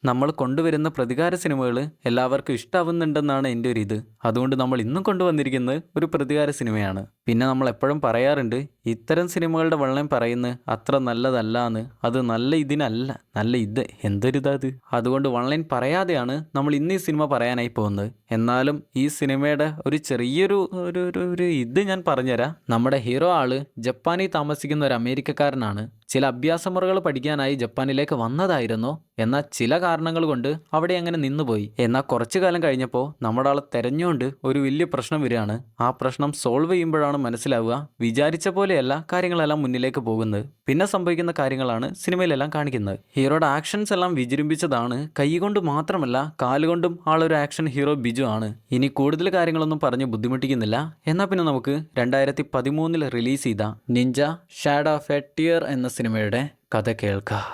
നമ്മൾ കൊണ്ടുവരുന്ന പ്രതികാര സിനിമകൾ എല്ലാവർക്കും ഇഷ്ടാവുന്നുണ്ടെന്നാണ് എൻ്റെ ഒരു ഇത്. അതുകൊണ്ട് നമ്മൾ ഇന്നും കൊണ്ടുവന്നിരിക്കുന്നത് ഒരു പ്രതികാര സിനിമയാണ്. പിന്നെ നമ്മൾ എപ്പോഴും പറയാറുണ്ട്, ഇത്തരം സിനിമകളുടെ വെള്ളം പറയുന്നത് അത്ര നല്ലതല്ലാന്ന്. അത് നല്ല ഇതിനല്ല, നല്ല ഇത് എന്തൊരിതത്. അതുകൊണ്ട് ഓൺലൈൻ പറയാതെയാണ് നമ്മൾ ഇന്ന് ഈ സിനിമ പറയാനായി പോകുന്നത്. എന്നാലും ഈ സിനിമയുടെ ഒരു ചെറിയൊരു ഒരു ഒരു ഒരു ഇത് ഞാൻ പറഞ്ഞുതരാം. നമ്മുടെ ഹീറോ ആള് ജപ്പാനിൽ താമസിക്കുന്ന ഒരു അമേരിക്കക്കാരനാണ്. ചില അഭ്യാസമുറകൾ പഠിക്കാനായി ജപ്പാനിലേക്ക് വന്നതായിരുന്നു. എന്നാൽ ചില കാരണങ്ങൾ കൊണ്ട് അവിടെ അങ്ങനെ നിന്നുപോയി. എന്നാൽ കുറച്ചു കാലം കഴിഞ്ഞപ്പോൾ നമ്മുടെ ആളെ തെരഞ്ഞുകൊണ്ട് ഒരു വലിയ പ്രശ്നം വരികയാണ്. ആ പ്രശ്നം സോൾവ് ചെയ്യുമ്പോഴാണ് മനസ്സിലാവുക വിചാരിച്ച പോലെയല്ല കാര്യങ്ങളെല്ലാം മുന്നിലേക്ക് പോകുന്നത്. പിന്നെ സംഭവിക്കുന്ന കാര്യങ്ങളാണ് സിനിമയിലെല്ലാം കാണിക്കുന്നത്. ഹീറോയുടെ ആക്ഷൻസ് എല്ലാം വിജൃംഭിച്ചതാണ്. കൈകൊണ്ട് മാത്രമല്ല കാലുകൊണ്ടും ആളൊരു ആക്ഷൻ ഹീറോ ബിജു ആണ്. ഇനി കൂടുതൽ കാര്യങ്ങളൊന്നും പറഞ്ഞ് ബുദ്ധിമുട്ടിക്കുന്നില്ല. എന്നാൽ പിന്നെ നമുക്ക് 2013 റിലീസ് ചെയ്ത Ninja shadow of A tear എന്ന സിനിമയുടെ കഥ കേൾക്കാം.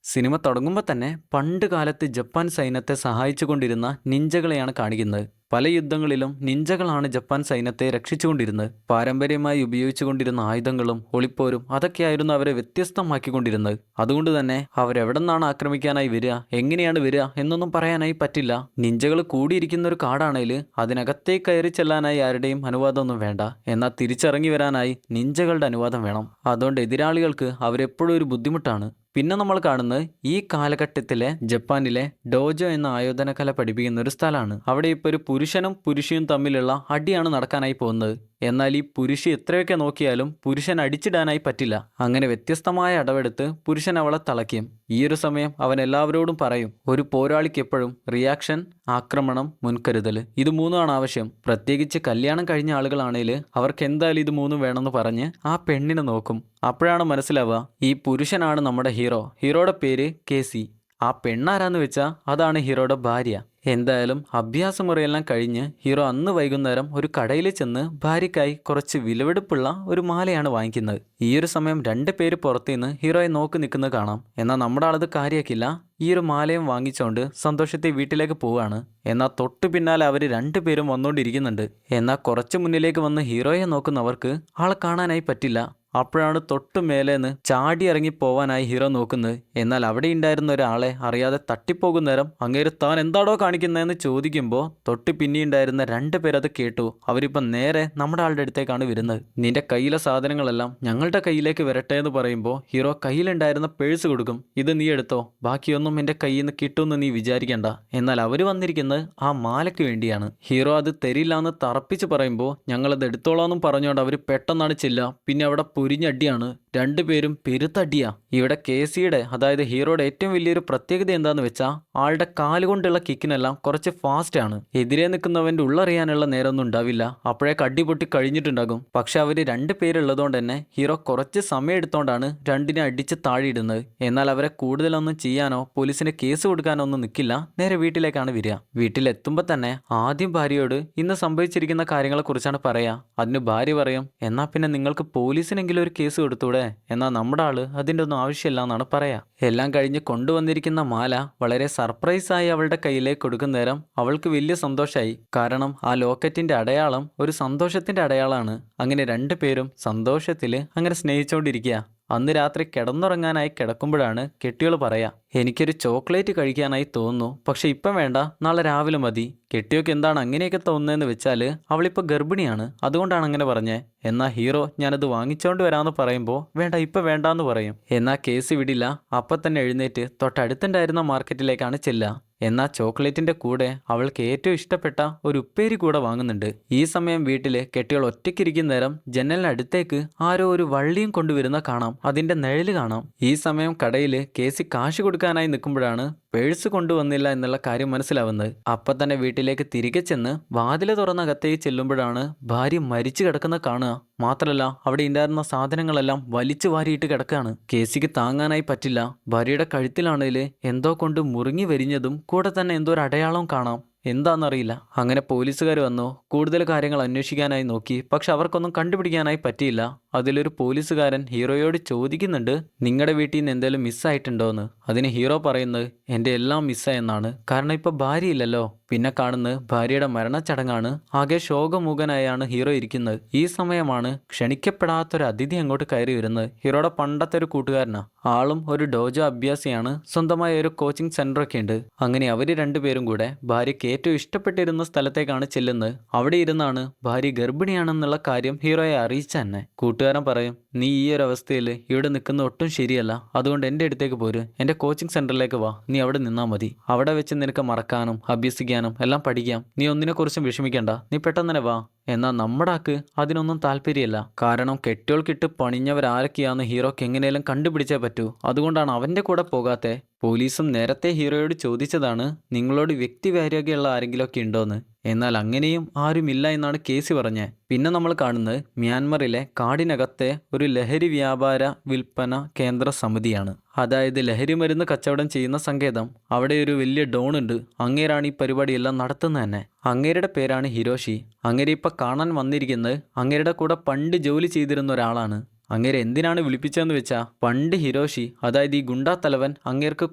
സിനിമ തുടങ്ങുമ്പോൾ തന്നെ പണ്ട് കാലത്ത് ജപ്പാൻ സൈന്യത്തെ സഹായിച്ചു കൊണ്ടിരുന്ന നിഞ്ചകളെയാണ് കാണിക്കുന്നത്. പല യുദ്ധങ്ങളിലും നിഞ്ചകളാണ് ജപ്പാൻ സൈന്യത്തെ രക്ഷിച്ചുകൊണ്ടിരുന്നത്. പാരമ്പര്യമായി ഉപയോഗിച്ചുകൊണ്ടിരുന്ന ആയുധങ്ങളും ഒളിപ്പോരും അതൊക്കെയായിരുന്നു അവരെ വ്യത്യസ്തമാക്കിക്കൊണ്ടിരുന്നത്. അതുകൊണ്ട് തന്നെ അവരെവിടെ നിന്നാണ് ആക്രമിക്കാനായി വരിക, എങ്ങനെയാണ് വരിക എന്നൊന്നും പറയാനായി പറ്റില്ല. നിഞ്ചകൾ കൂടിയിരിക്കുന്ന ഒരു കാടാണെങ്കിൽ അതിനകത്തേക്ക് കയറി ചെല്ലാനായി ആരുടെയും അനുവാദമൊന്നും വേണ്ട. എന്നാൽ തിരിച്ചിറങ്ങി വരാനായി നിഞ്ചകളുടെ അനുവാദം വേണം. അതുകൊണ്ട് എതിരാളികൾക്ക് അവരെപ്പോഴും ഒരു ബുദ്ധിമുട്ടാണ്. പിന്നെ നമ്മൾ കാണുന്നത് ഈ കാലഘട്ടത്തിലെ ജപ്പാനിലെ ഡോജോ എന്ന ആയോധന കല പഠിപ്പിക്കുന്ന ഒരു സ്ഥലമാണ്. അവിടെ ഇപ്പോൾ ഒരു പുരുഷനും പുരുഷയും തമ്മിലുള്ള അടിയാണ് നടക്കാനായി പോകുന്നത്. എന്നാൽ ഈ പുരുഷി എത്രയൊക്കെ നോക്കിയാലും പുരുഷൻ അടിച്ചിടാനായി പറ്റില്ല. അങ്ങനെ വ്യത്യസ്തമായ അടവെടുത്ത് പുരുഷൻ അവളെ തളയ്ക്കും. ഈ ഒരു സമയം അവൻ എല്ലാവരോടും പറയും, ഒരു പോരാളിക്ക് എപ്പോഴും റിയാക്ഷൻ, ആക്രമണം, മുൻകരുതൽ ഇത് മൂന്നുമാണ് ആവശ്യം. പ്രത്യേകിച്ച് കല്യാണം കഴിഞ്ഞ ആളുകളാണെങ്കിൽ അവർക്ക് എന്തായാലും ഇത് മൂന്നും വേണമെന്ന് പറഞ്ഞ് ആ പെണ്ണിനെ നോക്കും. അപ്പോഴാണ് മനസ്സിലാവുക ഈ പുരുഷനാണ് നമ്മുടെ ഹീറോ. ഹീറോയുടെ പേര് കേസി. ആ പെണ്ണാരാന്ന് വെച്ചാൽ അതാണ് ഹീറോയുടെ ഭാര്യ. എന്തായാലും അഭ്യാസമുറയെല്ലാം കഴിഞ്ഞ് ഹീറോ അന്ന് വൈകുന്നേരം ഒരു കടയിൽ ചെന്ന് ഭാര്യയ്ക്കായി കുറച്ച് വിലവെടുപ്പുള്ള ഒരു മാലയാണ് വാങ്ങിക്കുന്നത്. ഈ ഒരു സമയം 2 പേര് പുറത്തുനിന്ന് ഹീറോയെ നോക്കി നിൽക്കുന്നത് കാണാം. എന്നാൽ നമ്മുടെ ആളത് കാര്യമാക്കില്ല. ഈ ഒരു മാലയും വാങ്ങിച്ചുകൊണ്ട് സന്തോഷത്തെ വീട്ടിലേക്ക് പോവുകയാണ്. എന്നാൽ തൊട്ടു പിന്നാലെ അവർ 2 പേരും വന്നുകൊണ്ടിരിക്കുന്നുണ്ട്. എന്നാൽ കുറച്ച് മുന്നിലേക്ക് വന്ന് ഹീറോയെ നോക്കുന്നവർക്ക് ആളെ കാണാനായി പറ്റില്ല. അപ്പോഴാണ് തൊട്ടു മേലേന്ന് ചാടി ഇറങ്ങി പോവാനായി ഹീറോ നോക്കുന്നത്. എന്നാൽ അവിടെ ഉണ്ടായിരുന്ന ഒരാളെ അറിയാതെ തട്ടിപ്പോകുന്നേരം അങ്ങേര് താൻ എന്താടോ കാണിക്കുന്നതെന്ന് ചോദിക്കുമ്പോൾ തൊട്ട് പിന്നെയുണ്ടായിരുന്ന 2 പേരത് കേട്ടു. അവരിപ്പം നേരെ നമ്മുടെ ആളുടെ അടുത്തേക്കാണ് വരുന്നത്. നിന്റെ കയ്യിലെ സാധനങ്ങളെല്ലാം ഞങ്ങളുടെ കയ്യിലേക്ക് വരട്ടെ എന്ന് പറയുമ്പോൾ ഹീറോ കയ്യിലുണ്ടായിരുന്ന പേഴ്സ് കൊടുക്കും. ഇത് നീ എടുത്തോ, ബാക്കിയൊന്നും എൻ്റെ കയ്യിൽ നിന്ന് കിട്ടുമെന്ന് നീ വിചാരിക്കണ്ട. എന്നാൽ അവർ വന്നിരിക്കുന്നത് ആ മാലയ്ക്ക് വേണ്ടിയാണ്. ഹീറോ അത് തരില്ല എന്ന് തറപ്പിച്ച് പറയുമ്പോൾ ഞങ്ങളത് എടുത്തോളാന്നും പറഞ്ഞുകൊണ്ട് അവർ പെട്ടെന്നാണ് ചെല്ലുക. പിന്നെ അവിടെ പൊരിഞ്ഞടിയാണ്. 2 പേരും പെരുത്തടിയാ. ഇവിടെ കേസിയുടെ അതായത് ഹീറോയുടെ ഏറ്റവും വലിയൊരു പ്രത്യേകത എന്താന്ന് വെച്ചാൽ ആളുടെ കാലുകൊണ്ടുള്ള കിക്കിനെല്ലാം കുറച്ച് ഫാസ്റ്റ് ആണ്. എതിരെ നിൽക്കുന്നവന്റെ ഉള്ളറിയാനുള്ള നേരമൊന്നും ഉണ്ടാവില്ല. അപ്പോഴേക്ക് അടി പൊട്ടി കഴിഞ്ഞിട്ടുണ്ടാകും. പക്ഷെ അവര് 2 പേരുള്ളതുകൊണ്ട് തന്നെ ഹീറോ കുറച്ച് സമയം എടുത്തോണ്ടാണ് 2നെ അടിച്ച് താഴെയിടുന്നത്. എന്നാൽ അവരെ കൂടുതലൊന്നും ചെയ്യാനോ പോലീസിന് കേസ് കൊടുക്കാനോ ഒന്നും നിൽക്കില്ല. നേരെ വീട്ടിലേക്കാണ് വരിക. വീട്ടിലെത്തുമ്പോൾ തന്നെ ആദ്യം ഭാര്യയോട് ഇന്ന് സംഭവിച്ചിരിക്കുന്ന കാര്യങ്ങളെ കുറിച്ചാണ് പറയാ. അതിന് ഭാര്യ പറയും, എന്നാ പിന്നെ നിങ്ങൾക്ക് പോലീസിനെങ്കിലും ഒരു കേസ് കൊടുത്തൂടെ. എന്നാൽ നമ്മുടെ ആള് അതിൻ്റെ ഒന്നും ആവശ്യമില്ല എന്നാണ് പറയാ. എല്ലാം കഴിഞ്ഞ് കൊണ്ടുവന്നിരിക്കുന്ന മാല വളരെ സർപ്രൈസായി അവളുടെ കയ്യിലേക്ക് കൊടുക്കുന്ന നേരം അവൾക്ക് വലിയ സന്തോഷമായി. കാരണം ആ ലോക്കറ്റിന്റെ അടയാളം ഒരു സന്തോഷത്തിന്റെ അടയാളമാണ്. അങ്ങനെ 2 പേരും സന്തോഷത്തില് അങ്ങനെ സ്നേഹിച്ചുകൊണ്ടിരിക്കുക. അന്ന് രാത്രി കിടന്നുറങ്ങാനായി കിടക്കുമ്പോഴാണ് കെട്ടിയോള് പറയാ, എനിക്കൊരു ചോക്ലേറ്റ് കഴിക്കാനായി തോന്നുന്നു, പക്ഷെ ഇപ്പം വേണ്ട, നാളെ രാവിലെ മതി. കെട്ടിയോക്ക് എന്താണ് അങ്ങനെയൊക്കെ തോന്നുന്നതെന്ന് വെച്ചാൽ അവളിപ്പോൾ ഗർഭിണിയാണ്, അതുകൊണ്ടാണ് അങ്ങനെ പറഞ്ഞേ. എന്നാൽ ഹീറോ ഞാനത് വാങ്ങിച്ചോണ്ട് വരാമെന്ന് പറയുമ്പോൾ വേണ്ട, ഇപ്പം വേണ്ടാന്ന് പറയും. എന്നാൽ കേസ് വിടില്ല. അപ്പം തന്നെ എഴുന്നേറ്റ് തൊട്ടടുത്തുണ്ടായിരുന്ന മാർക്കറ്റിലേക്കാണ് ചെല്ലുക. എന്നാൽ ചോക്ലേറ്റിന്റെ കൂടെ അവൾക്ക് ഏറ്റവും ഇഷ്ടപ്പെട്ട ഒരു ഉപ്പേരി കൂടെ വാങ്ങുന്നുണ്ട്. ഈ സമയം വീട്ടില് കെട്ടിയോൾ ഒറ്റയ്ക്കിരിക്കുന്ന നേരം ജനലിനടുത്തേക്ക് ആരോ ഒരു വള്ളിയും കൊണ്ടുവരുന്ന കാണാം. അതിന്റെ നിഴല് കാണാം. ഈ സമയം കടയില് കേസി കാശ് കൊടുക്കാനായി നിൽക്കുമ്പോഴാണ് പേഴ്സ് കൊണ്ടുവന്നില്ല എന്നുള്ള കാര്യം മനസ്സിലാവുന്നത്. അപ്പം തന്നെ വീട്ടിലേക്ക് തിരികെ ചെന്ന് വാതില് തുറന്ന അകത്തേക്ക് ചെല്ലുമ്പോഴാണ് ഭാര്യ മരിച്ചു കിടക്കുന്ന കാണുക. മാത്രമല്ല അവിടെ ഉണ്ടായിരുന്ന സാധനങ്ങളെല്ലാം വലിച്ചു വാരിയിട്ട് കിടക്കുകയാണ്. കേസിക്ക് താങ്ങാനായി പറ്റില്ല. ഭാര്യയുടെ കഴുത്തിലാണെങ്കിൽ എന്തോ കൊണ്ട് മുറിങ്ങി വരിഞ്ഞതും കൂടെ തന്നെ എന്തോ ഒരു അടയാളവും കാണാം. എന്താണെന്നറിയില്ല. അങ്ങനെ പോലീസുകാർ വന്നു കൂടുതൽ കാര്യങ്ങൾ അന്വേഷിക്കാനായി നോക്കി. പക്ഷെ അവർക്കൊന്നും കണ്ടുപിടിക്കാനായി പറ്റിയില്ല. അതിലൊരു പോലീസുകാരൻ ഹീറോയോട് ചോദിക്കുന്നുണ്ട്, നിങ്ങളുടെ വീട്ടിൽ നിന്ന് എന്തെങ്കിലും മിസ്സായിട്ടുണ്ടോയെന്ന്. അതിന് ഹീറോ പറയുന്നത് എൻ്റെ എല്ലാം മിസ്സായെന്നാണ്. കാരണം ഇപ്പം ഭാര്യയില്ലല്ലോ. പിന്നെ കാണുന്നത് ഭാര്യയുടെ മരണച്ചടങ്ങാണ്. ആകെ ശോകമൂകനായാണ് ഹീറോ ഇരിക്കുന്നത്. ഈ സമയമാണ് ക്ഷണിക്കപ്പെടാത്തൊരു അതിഥി അങ്ങോട്ട് കയറി വരുന്നത്. ഹീറോയുടെ പണ്ടത്തെ ഒരു കൂട്ടുകാരനാ. ആളും ഒരു ഡോജോ അഭ്യാസിയാണ്. സ്വന്തമായ ഒരു കോച്ചിങ് സെന്റർ ഒക്കെ ഉണ്ട്. അങ്ങനെ അവര് രണ്ടുപേരും കൂടെ ഭാര്യയ്ക്ക് ഏറ്റവും ഇഷ്ടപ്പെട്ടിരുന്ന സ്ഥലത്തേക്കാണ് ചെല്ലുന്നത്. അവിടെ ഇരുന്നാണ് ഭാര്യ ഗർഭിണിയാണെന്നുള്ള കാര്യം ഹീറോയെ അറിയിച്ച തന്നെ. കൂട്ടുകാരൻ പറയും, നീ ഈ ഒരു അവസ്ഥയിൽ ഇവിടെ നിൽക്കുന്ന ഒട്ടും ശരിയല്ല. അതുകൊണ്ട് എൻ്റെ അടുത്തേക്ക് പോര്, എൻ്റെ കോച്ചിങ് സെന്ററിലേക്ക് വാ. നീ അവിടെ നിന്നാൽ മതി. അവിടെ വെച്ച് നിനക്ക് മറക്കാനും അഭ്യസിക്കാനും എല്ലാം പഠിക്കാം. നീ ഒന്നിനെക്കുറിച്ചും വിഷമിക്കണ്ട. നീ പെട്ടെന്ന് തന്നെ വാ. എന്നാൽ നമ്മുടെ ആക്ക് അതിനൊന്നും താല്പര്യമല്ല. കാരണം കെട്ടിയോൾക്കിട്ട് പണിഞ്ഞവരാരൊക്കെയാന്ന് ഹീറോക്ക് എങ്ങനെയും കണ്ടുപിടിച്ചേ പറ്റൂ. അതുകൊണ്ടാണ് അവൻ്റെ കൂടെ പോകാത്തെ. പോലീസും നേരത്തെ ഹീറോയോട് ചോദിച്ചതാണ് നിങ്ങളോട് വ്യക്തിവൈരാഗ്യമുള്ള ആരെങ്കിലുമൊക്കെ ഉണ്ടോന്ന്. എന്നാൽ അങ്ങനെയും ആരുമില്ല എന്നാണ് കേസി പറഞ്ഞത്. പിന്നെ നമ്മൾ കാണുന്നത് മ്യാൻമറിലെ കാടിനകത്തെ ഒരു ലഹരി വ്യാപാര വിൽപ്പന കേന്ദ്ര സമിതിയാണ്. അതായത് ലഹരി മരുന്ന് കച്ചവടം ചെയ്യുന്ന സങ്കേതം. അവിടെ ഒരു വലിയ ഡോൺ ഉണ്ട്. അങ്ങേരാണ് ഈ പരിപാടിയെല്ലാം നടത്തുന്നത് തന്നെ. അങ്ങേരുടെ പേരാണ് ഹിരോഷി. അങ്ങേരെ ഇപ്പം കാണാൻ വന്നിരിക്കുന്നത് അങ്ങേരുടെ കൂടെ പണ്ട് ജോലി ചെയ്തിരുന്ന ഒരാളാണ്. അങ്ങേരെ എന്തിനാണ് വിളിപ്പിച്ചതെന്ന് വെച്ചാൽ പണ്ട് ഹിരോഷി, അതായത് ഈ ഗുണ്ടാ തലവൻ, അങ്ങേർക്ക്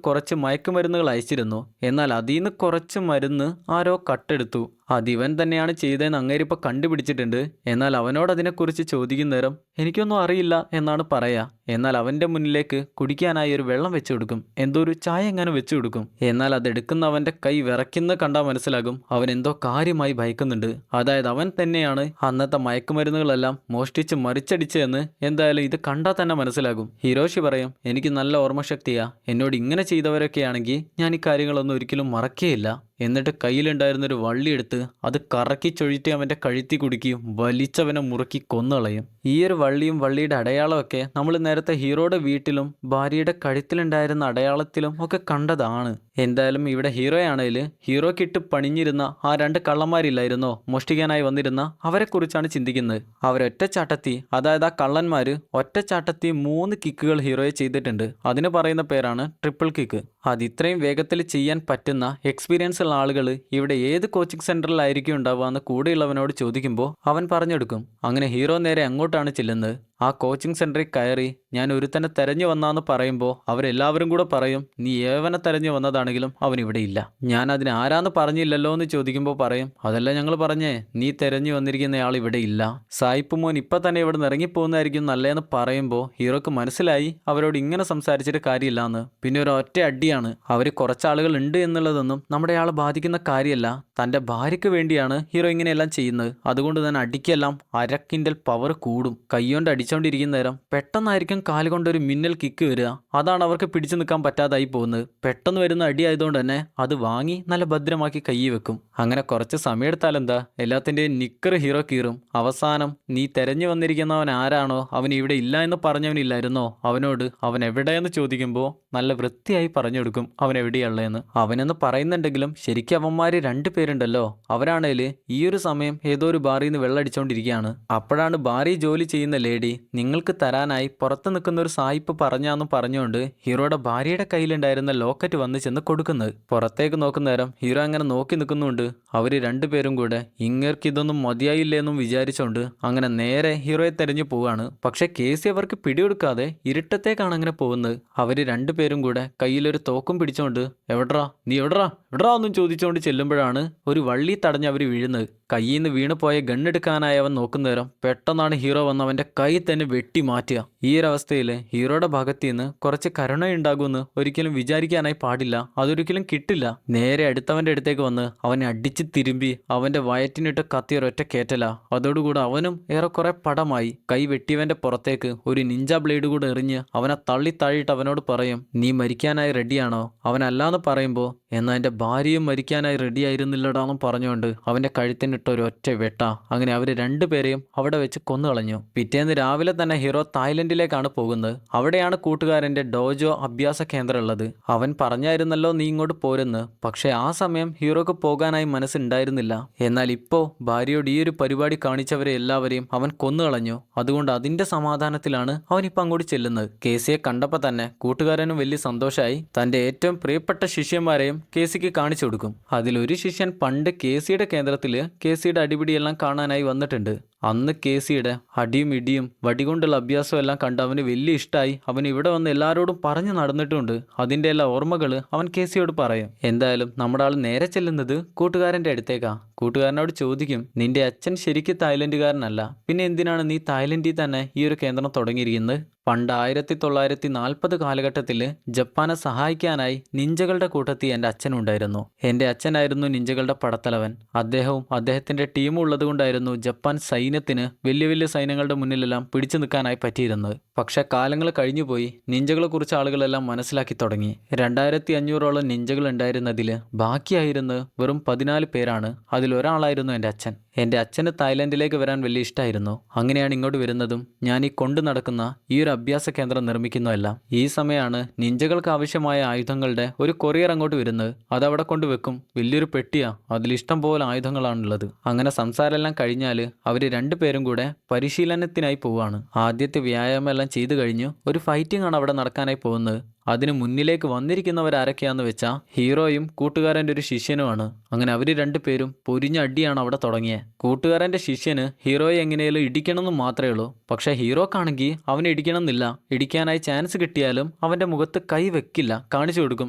കുറച്ച് മയക്കുമരുന്നുകൾ അയച്ചിരുന്നു. എന്നാൽ അതിൽ നിന്ന് കുറച്ച് മരുന്ന് ആരോ കട്ടെടുത്തു. അതിവൻ തന്നെയാണ് ചെയ്തതെന്ന് അങ്ങേരിപ്പോൾ കണ്ടുപിടിച്ചിട്ടുണ്ട്. എന്നാൽ അവനോട് അതിനെക്കുറിച്ച് ചോദിക്കുന്നേരം എനിക്കൊന്നും അറിയില്ല എന്നാണ് പറയാ. എന്നാൽ അവൻ്റെ മുന്നിലേക്ക് കുടിക്കാനായി ഒരു വെള്ളം വെച്ചു കൊടുക്കും. എന്തോ ഒരു ചായ എങ്ങനെ വെച്ചു കൊടുക്കും. എന്നാൽ അതെടുക്കുന്ന അവൻ്റെ കൈ വിറയ്ക്കുന്ന കണ്ടാൽ മനസ്സിലാകും അവൻ എന്തോ കാര്യമായി ഭയക്കുന്നുണ്ട്. അതായത് അവൻ തന്നെയാണ് അന്നത്തെ മയക്കുമരുന്നുകളെല്ലാം മോഷ്ടിച്ച് മറിച്ചടിച്ചതെന്ന് എന്തായാലും ഇത് കണ്ടാൽ തന്നെ മനസ്സിലാകും. ഹിരോഷി പറയും, എനിക്ക് നല്ല ഓർമ്മശക്തിയാ. എന്നോട് ഇങ്ങനെ ചെയ്തവരൊക്കെയാണെങ്കിൽ ഞാൻ ഈ കാര്യങ്ങളൊന്നും ഒരിക്കലും മറക്കുകയില്ല. എന്നിട്ട് കയ്യിലുണ്ടായിരുന്നൊരു വള്ളിയെടുത്ത് അത് കറക്കി ചൊഴിറ്റി അവൻ്റെ കഴുത്തി കുടുക്കിയും വലിച്ചവനെ മുറുക്കി കൊന്നുകളയും. ഈ ഒരു വള്ളിയും വള്ളിയുടെ അടയാളമൊക്കെ നമ്മൾ നേരത്തെ ഹീറോയുടെ വീട്ടിലും ഭാര്യയുടെ കഴുത്തിലുണ്ടായിരുന്ന അടയാളത്തിലും ഒക്കെ കണ്ടതാണ്. എന്തായാലും ഇവിടെ ഹീറോയാണെങ്കിൽ ഹീറോക്കിട്ട് പണിഞ്ഞിരുന്ന ആ രണ്ട് കള്ളന്മാരില്ലായിരുന്നോ മോഷ്ടിക്കാനായി വന്നിരുന്ന, അവരെക്കുറിച്ചാണ് ചിന്തിക്കുന്നത്. അവരൊറ്റച്ചാട്ടത്തി, അതായത് ആ കള്ളന്മാർ ഒറ്റച്ചാട്ടത്തി 3 കിക്കുകൾ ഹീറോയെ ചെയ്തിട്ടുണ്ട്. അതിന് പറയുന്ന പേരാണ് ട്രിപ്പിൾ കിക്ക്. അത് ഇത്രയും വേഗത്തിൽ ചെയ്യാൻ പറ്റുന്ന എക്സ്പീരിയൻസ് ഉള്ള ആളുകൾ ഇവിടെ ഏത് കോച്ചിങ് സെന്ററിലായിരിക്കും ഉണ്ടാവുക എന്ന് കൂടെയുള്ളവനോട് ചോദിക്കുമ്പോൾ അവൻ പറഞ്ഞെടുക്കും. അങ്ങനെ ഹീറോ നേരെ അങ്ങോട്ടാണ് ചെല്ലുന്നത്. ആ കോച്ചിങ് സെന്ററിൽ കയറി ഞാൻ ഒരുത്തനെ തെരഞ്ഞു വന്നാന്ന് പറയുമ്പോൾ അവരെല്ലാവരും കൂടെ പറയും, നീ ഏവനെ തെരഞ്ഞു വന്നതാണെങ്കിലും അവൻ ഇവിടെ ഇല്ല. ഞാൻ അതിന് ആരാന്ന് പറഞ്ഞില്ലല്ലോ എന്ന് ചോദിക്കുമ്പോൾ പറയും, അതല്ല ഞങ്ങൾ പറഞ്ഞേ, നീ തെരഞ്ഞു വന്നിരിക്കുന്നയാൾ ഇവിടെ ഇല്ല. സായിപ്പ് മോൻ ഇപ്പം തന്നെ ഇവിടെ നിന്ന് ഇറങ്ങിപ്പോകുന്നതായിരിക്കും നല്ലതെന്ന് പറയുമ്പോൾ ഹീറോക്ക് മനസ്സിലായി അവരോട് ഇങ്ങനെ സംസാരിച്ചിട്ട് കാര്യമില്ലാന്ന്. പിന്നെ ഒരു ഒറ്റ അടിയാണ്. അവർ കുറച്ചാളുകൾ ഉണ്ട് എന്നുള്ളതൊന്നും നമ്മുടെ ആളെ ബാധിക്കുന്ന കാര്യമല്ല. തൻ്റെ ഭാര്യയ്ക്ക് വേണ്ടിയാണ് ഹീറോ ഇങ്ങനെയെല്ലാം ചെയ്യുന്നത്. അതുകൊണ്ട് തന്നെ അടിക്കെല്ലാം അരക്കിൻ്റൽ പവർ കൂടും. കൈകൊണ്ട് അടിച്ചുകൊണ്ടിരിക്കുന്ന നേരം പെട്ടെന്നായിരിക്കും കാലുകൊണ്ടൊരു മിന്നൽ കിക്ക് വരിക. അതാണ് അവർക്ക് പിടിച്ചു നിൽക്കാൻ പറ്റാതായി പോകുന്നത്. പെട്ടെന്ന് വരുന്ന അടി ആയതുകൊണ്ട് തന്നെ അത് വാങ്ങി നല്ല ഭദ്രമാക്കി കൈ വെക്കും. അങ്ങനെ കുറച്ച് സമയമെടുത്താലെന്താ, എല്ലാത്തിൻ്റെയും നിക്കർ ഹീറോ കീറും. അവസാനം നീ തെരഞ്ഞു വന്നിരിക്കുന്നവൻ ആരാണോ അവൻ ഇവിടെ ഇല്ല എന്ന് പറഞ്ഞവനില്ലായിരുന്നോ, അവനോട് അവൻ എവിടെയെന്ന് ചോദിക്കുമ്പോൾ നല്ല വൃത്തിയായി പറഞ്ഞു കൊടുക്കും അവൻ എവിടെയുള്ളതെന്ന്. അവനെന്ന് പറയുന്നുണ്ടെങ്കിലും ശരിക്കും അവന്മാർ 2 പേരുണ്ടല്ലോ. അവരാണേൽ ഈ ഒരു സമയം ഏതോ ഒരു ബാറിൽ നിന്ന് വെള്ളമടിച്ചുകൊണ്ടിരിക്കുകയാണ്. അപ്പോഴാണ് ബാറിൽ ജോലി ചെയ്യുന്ന ലേഡി നിങ്ങൾക്ക് തരാനായി പുറത്ത് നിൽക്കുന്ന ഒരു സായിപ്പ് പറഞ്ഞാന്ന് പറഞ്ഞുകൊണ്ട് ഹീറോയുടെ ഭാര്യയുടെ കയ്യിലുണ്ടായിരുന്ന ലോക്കറ്റ് വന്ന് ചെന്ന് കൊടുക്കുന്നത്. പുറത്തേക്ക് നോക്കുന്ന നേരം ഹീറോ അങ്ങനെ നോക്കി നിൽക്കുന്നുണ്ട്. അവർ 2 പേരും കൂടെ ഇങ്ങേർക്ക് ഇതൊന്നും മതിയായില്ലേന്നും വിചാരിച്ചുകൊണ്ട് അങ്ങനെ നേരെ ഹീറോയെ തെരഞ്ഞു പോവാണ്. പക്ഷെ കേസി അവർക്ക് പിടികൊടുക്കാതെ ഇരുട്ടത്തേക്കാണ് അങ്ങനെ പോകുന്നത്. അവർ 2 പേരും കൂടെ കയ്യിലൊരു തോക്കും പിടിച്ചോണ്ട് എവിടാ നീ എവിടാ ഒന്നും ചോദിച്ചുകൊണ്ട് ചെല്ലുമ്പോഴാണ് ഒരു വള്ളി തടഞ്ഞ് അവർ വീഴുന്നത്. കയ്യിൽ നിന്ന് വീണ് പോയ ഗണ്ണെടുക്കാനായി അവൻ നോക്കുന്നേരം പെട്ടെന്നാണ് ഹീറോ വന്ന് അവൻ്റെ കൈ തന്നെ വെട്ടി മാറ്റുക. ഈ ഒരു അവസ്ഥയിൽ ഹീറോയുടെ ഭാഗത്ത് നിന്ന് കുറച്ച് കരുണയുണ്ടാകുമെന്ന് ഒരിക്കലും വിചാരിക്കാനായി പാടില്ല. അതൊരിക്കലും കിട്ടില്ല. നേരെ അടുത്തവൻ്റെ അടുത്തേക്ക് വന്ന് അവനെ അടിച്ച് തിരുമ്പി അവൻ്റെ വയറ്റിനിട്ട് കത്തിയൊരൊറ്റ കേറ്റല. അതോടുകൂടെ അവനും ഏറെക്കുറെ പടമായി. കൈ വെട്ടിയവൻ്റെ പുറത്തേക്ക് ഒരു നിഞ്ച ബ്ലേഡ് കൂടെ എറിഞ്ഞ് അവനെ തള്ളി താഴിട്ട് അവനോട് പറയും, നീ മരിക്കാനായി റെഡിയാണോ? അവനല്ലാന്ന് പറയുമ്പോൾ എന്നാൽ എൻ്റെ ഭാര്യയും മരിക്കാനായി റെഡിയായിരുന്നില്ലടാന്ന് പറഞ്ഞുകൊണ്ട് അവൻ്റെ കഴുത്തിനിട്ട് ഒരു ഒറ്റ വെട്ട. അങ്ങനെ അവർ 2 പേരെയും അവിടെ വെച്ച് കൊന്നുകളഞ്ഞു. പിറ്റേന്ന് രാവിലെ തന്നെ ഹീറോ തായ്ലൻഡിലേക്കാണ് പോകുന്നത്. അവിടെയാണ് കൂട്ടുകാരൻ്റെ ഡോജോ അഭ്യാസ കേന്ദ്രം ഉള്ളത്. അവൻ പറഞ്ഞായിരുന്നല്ലോ നീ ഇങ്ങോട്ട് പോരെന്ന്. പക്ഷേ ആ സമയം ഹീറോക്ക് പോകാനായി മനസ്സുണ്ടായിരുന്നില്ല. എന്നാൽ ഇപ്പോൾ ഭാര്യയോട് ഈ ഒരു പരിപാടി കാണിച്ചവരെ എല്ലാവരെയും അവൻ കൊന്നുകളഞ്ഞു. അതുകൊണ്ട് അതിൻ്റെ സമാധാനത്തിലാണ് അവനിപ്പോൾ അങ്ങോട്ട് ചെല്ലുന്നത്. കേസിയെ കണ്ടപ്പോൾ തന്നെ കൂട്ടുകാരനും വലിയ സന്തോഷമായി. തൻ്റെ ഏറ്റവും പ്രിയപ്പെട്ട ശിഷ്യന്മാരെയും കേസിക്ക് കാണിച്ചു കൊടുക്കും. അതിലൊരു ശിഷ്യൻ പണ്ട് കേസിയുടെ കേന്ദ്രത്തിൽ കേസിയുടെ അടിപിടിയെല്ലാം കാണാനായി വന്നിട്ടുണ്ട്. അന്ന് കേസിയുടെ അടിയും ഇടിയും വടികൊണ്ടുള്ള അഭ്യാസവും എല്ലാം കണ്ട് അവന് വലിയ ഇഷ്ടമായി. അവൻ ഇവിടെ വന്ന് എല്ലാവരോടും പറഞ്ഞു നടന്നിട്ടുണ്ട്. അതിൻ്റെ എല്ലാ ഓർമ്മകൾ അവൻ കേസിയോട് പറയും. എന്തായാലും നമ്മുടെ ആൾ നേരെ ചെല്ലുന്നത് കൂട്ടുകാരൻ്റെ അടുത്തേക്കാ. കൂട്ടുകാരനോട് ചോദിക്കും, നിന്റെ അച്ഛൻ ശരിക്കും തായ്ലൻഡുകാരനല്ല, പിന്നെ എന്തിനാണ് നീ തായ്ലൻഡിൽ തന്നെ ഈ ഒരു കേന്ദ്രം തുടങ്ങിയിരിക്കുന്നത്? പണ്ട് 1940 കാലഘട്ടത്തിൽ ജപ്പാനെ സഹായിക്കാനായി നിഞ്ചകളുടെ കൂട്ടത്തിൽ എൻ്റെ അച്ഛനുണ്ടായിരുന്നു. എൻ്റെ അച്ഛനായിരുന്നു നിഞ്ചകളുടെ പടത്തലവൻ. അദ്ദേഹവും അദ്ദേഹത്തിൻ്റെ ടീമും ഉള്ളതുകൊണ്ടായിരുന്നു ജപ്പാൻ സൈന്യത്തിന് വലിയ വലിയ സൈന്യങ്ങളുടെ മുന്നിലെല്ലാം പിടിച്ചു നിൽക്കാനായി പറ്റിയിരുന്നത്. പക്ഷെ കാലങ്ങൾ കഴിഞ്ഞുപോയി. നിഞ്ചകളെ കുറിച്ച് ആളുകളെല്ലാം മനസ്സിലാക്കി തുടങ്ങി. 2500ഓളം നിഞ്ചകൾ ഉണ്ടായിരുന്നതിൽ ബാക്കിയായിരുന്നത് വെറും 14 പേരാണ്. അതിലൊരാളായിരുന്നു എൻ്റെ അച്ഛൻ. എൻ്റെ അച്ഛന് തായ്ലൻഡിലേക്ക് വരാൻ വലിയ ഇഷ്ടമായിരുന്നു. അങ്ങനെയാണ് ഇങ്ങോട്ട് വരുന്നതും ഞാൻ ഈ കൊണ്ടു നടക്കുന്ന ഈ ഒരു അഭ്യാസ കേന്ദ്രം നിർമ്മിക്കുന്നതല്ല. ഈ സമയമാണ് നിഞ്ചകൾക്ക് ആവശ്യമായ ആയുധങ്ങളുടെ ഒരു കൊറിയർ അങ്ങോട്ട് വരുന്നത്. അതവിടെ കൊണ്ടുവെക്കും. വലിയൊരു പെട്ടിയാ, അതിലിഷ്ടം പോലെ ആയുധങ്ങളാണുള്ളത്. അങ്ങനെ സംസാരമെല്ലാം കഴിഞ്ഞാൽ അവർ രണ്ടുപേരും കൂടെ പരിശീലനത്തിനായി പോവാണ്. ആദ്യത്തെ വ്യായാമം എല്ലാം ചെയ്തു കഴിഞ്ഞു ഒരു ഫൈറ്റിംഗ് ആണ് അവിടെ നടക്കാനായി പോകുന്നത്. അതിന് മുന്നിലേക്ക് വന്നിരിക്കുന്നവരാരൊക്കെയാന്ന് വെച്ചാൽ ഹീറോയും കൂട്ടുകാരൻ്റെ ഒരു ശിഷ്യനുമാണ്. അങ്ങനെ അവർ രണ്ടുപേരും പൊരിഞ്ഞ അടിയാണ് അവിടെ തുടങ്ങിയത്. കൂട്ടുകാരൻ്റെ ശിഷ്യന് ഹീറോയെ എങ്ങനെയാലും ഇടിക്കണമെന്ന് മാത്രമേ ഉള്ളൂ. പക്ഷേ ഹീറോക്കാണെങ്കിൽ അവനെ ഇടിക്കണമെന്നില്ല. ഇടിക്കാനായി ചാൻസ് കിട്ടിയാലും അവൻ്റെ മുഖത്ത് കൈ വെക്കില്ല, കാണിച്ചു കൊടുക്കും.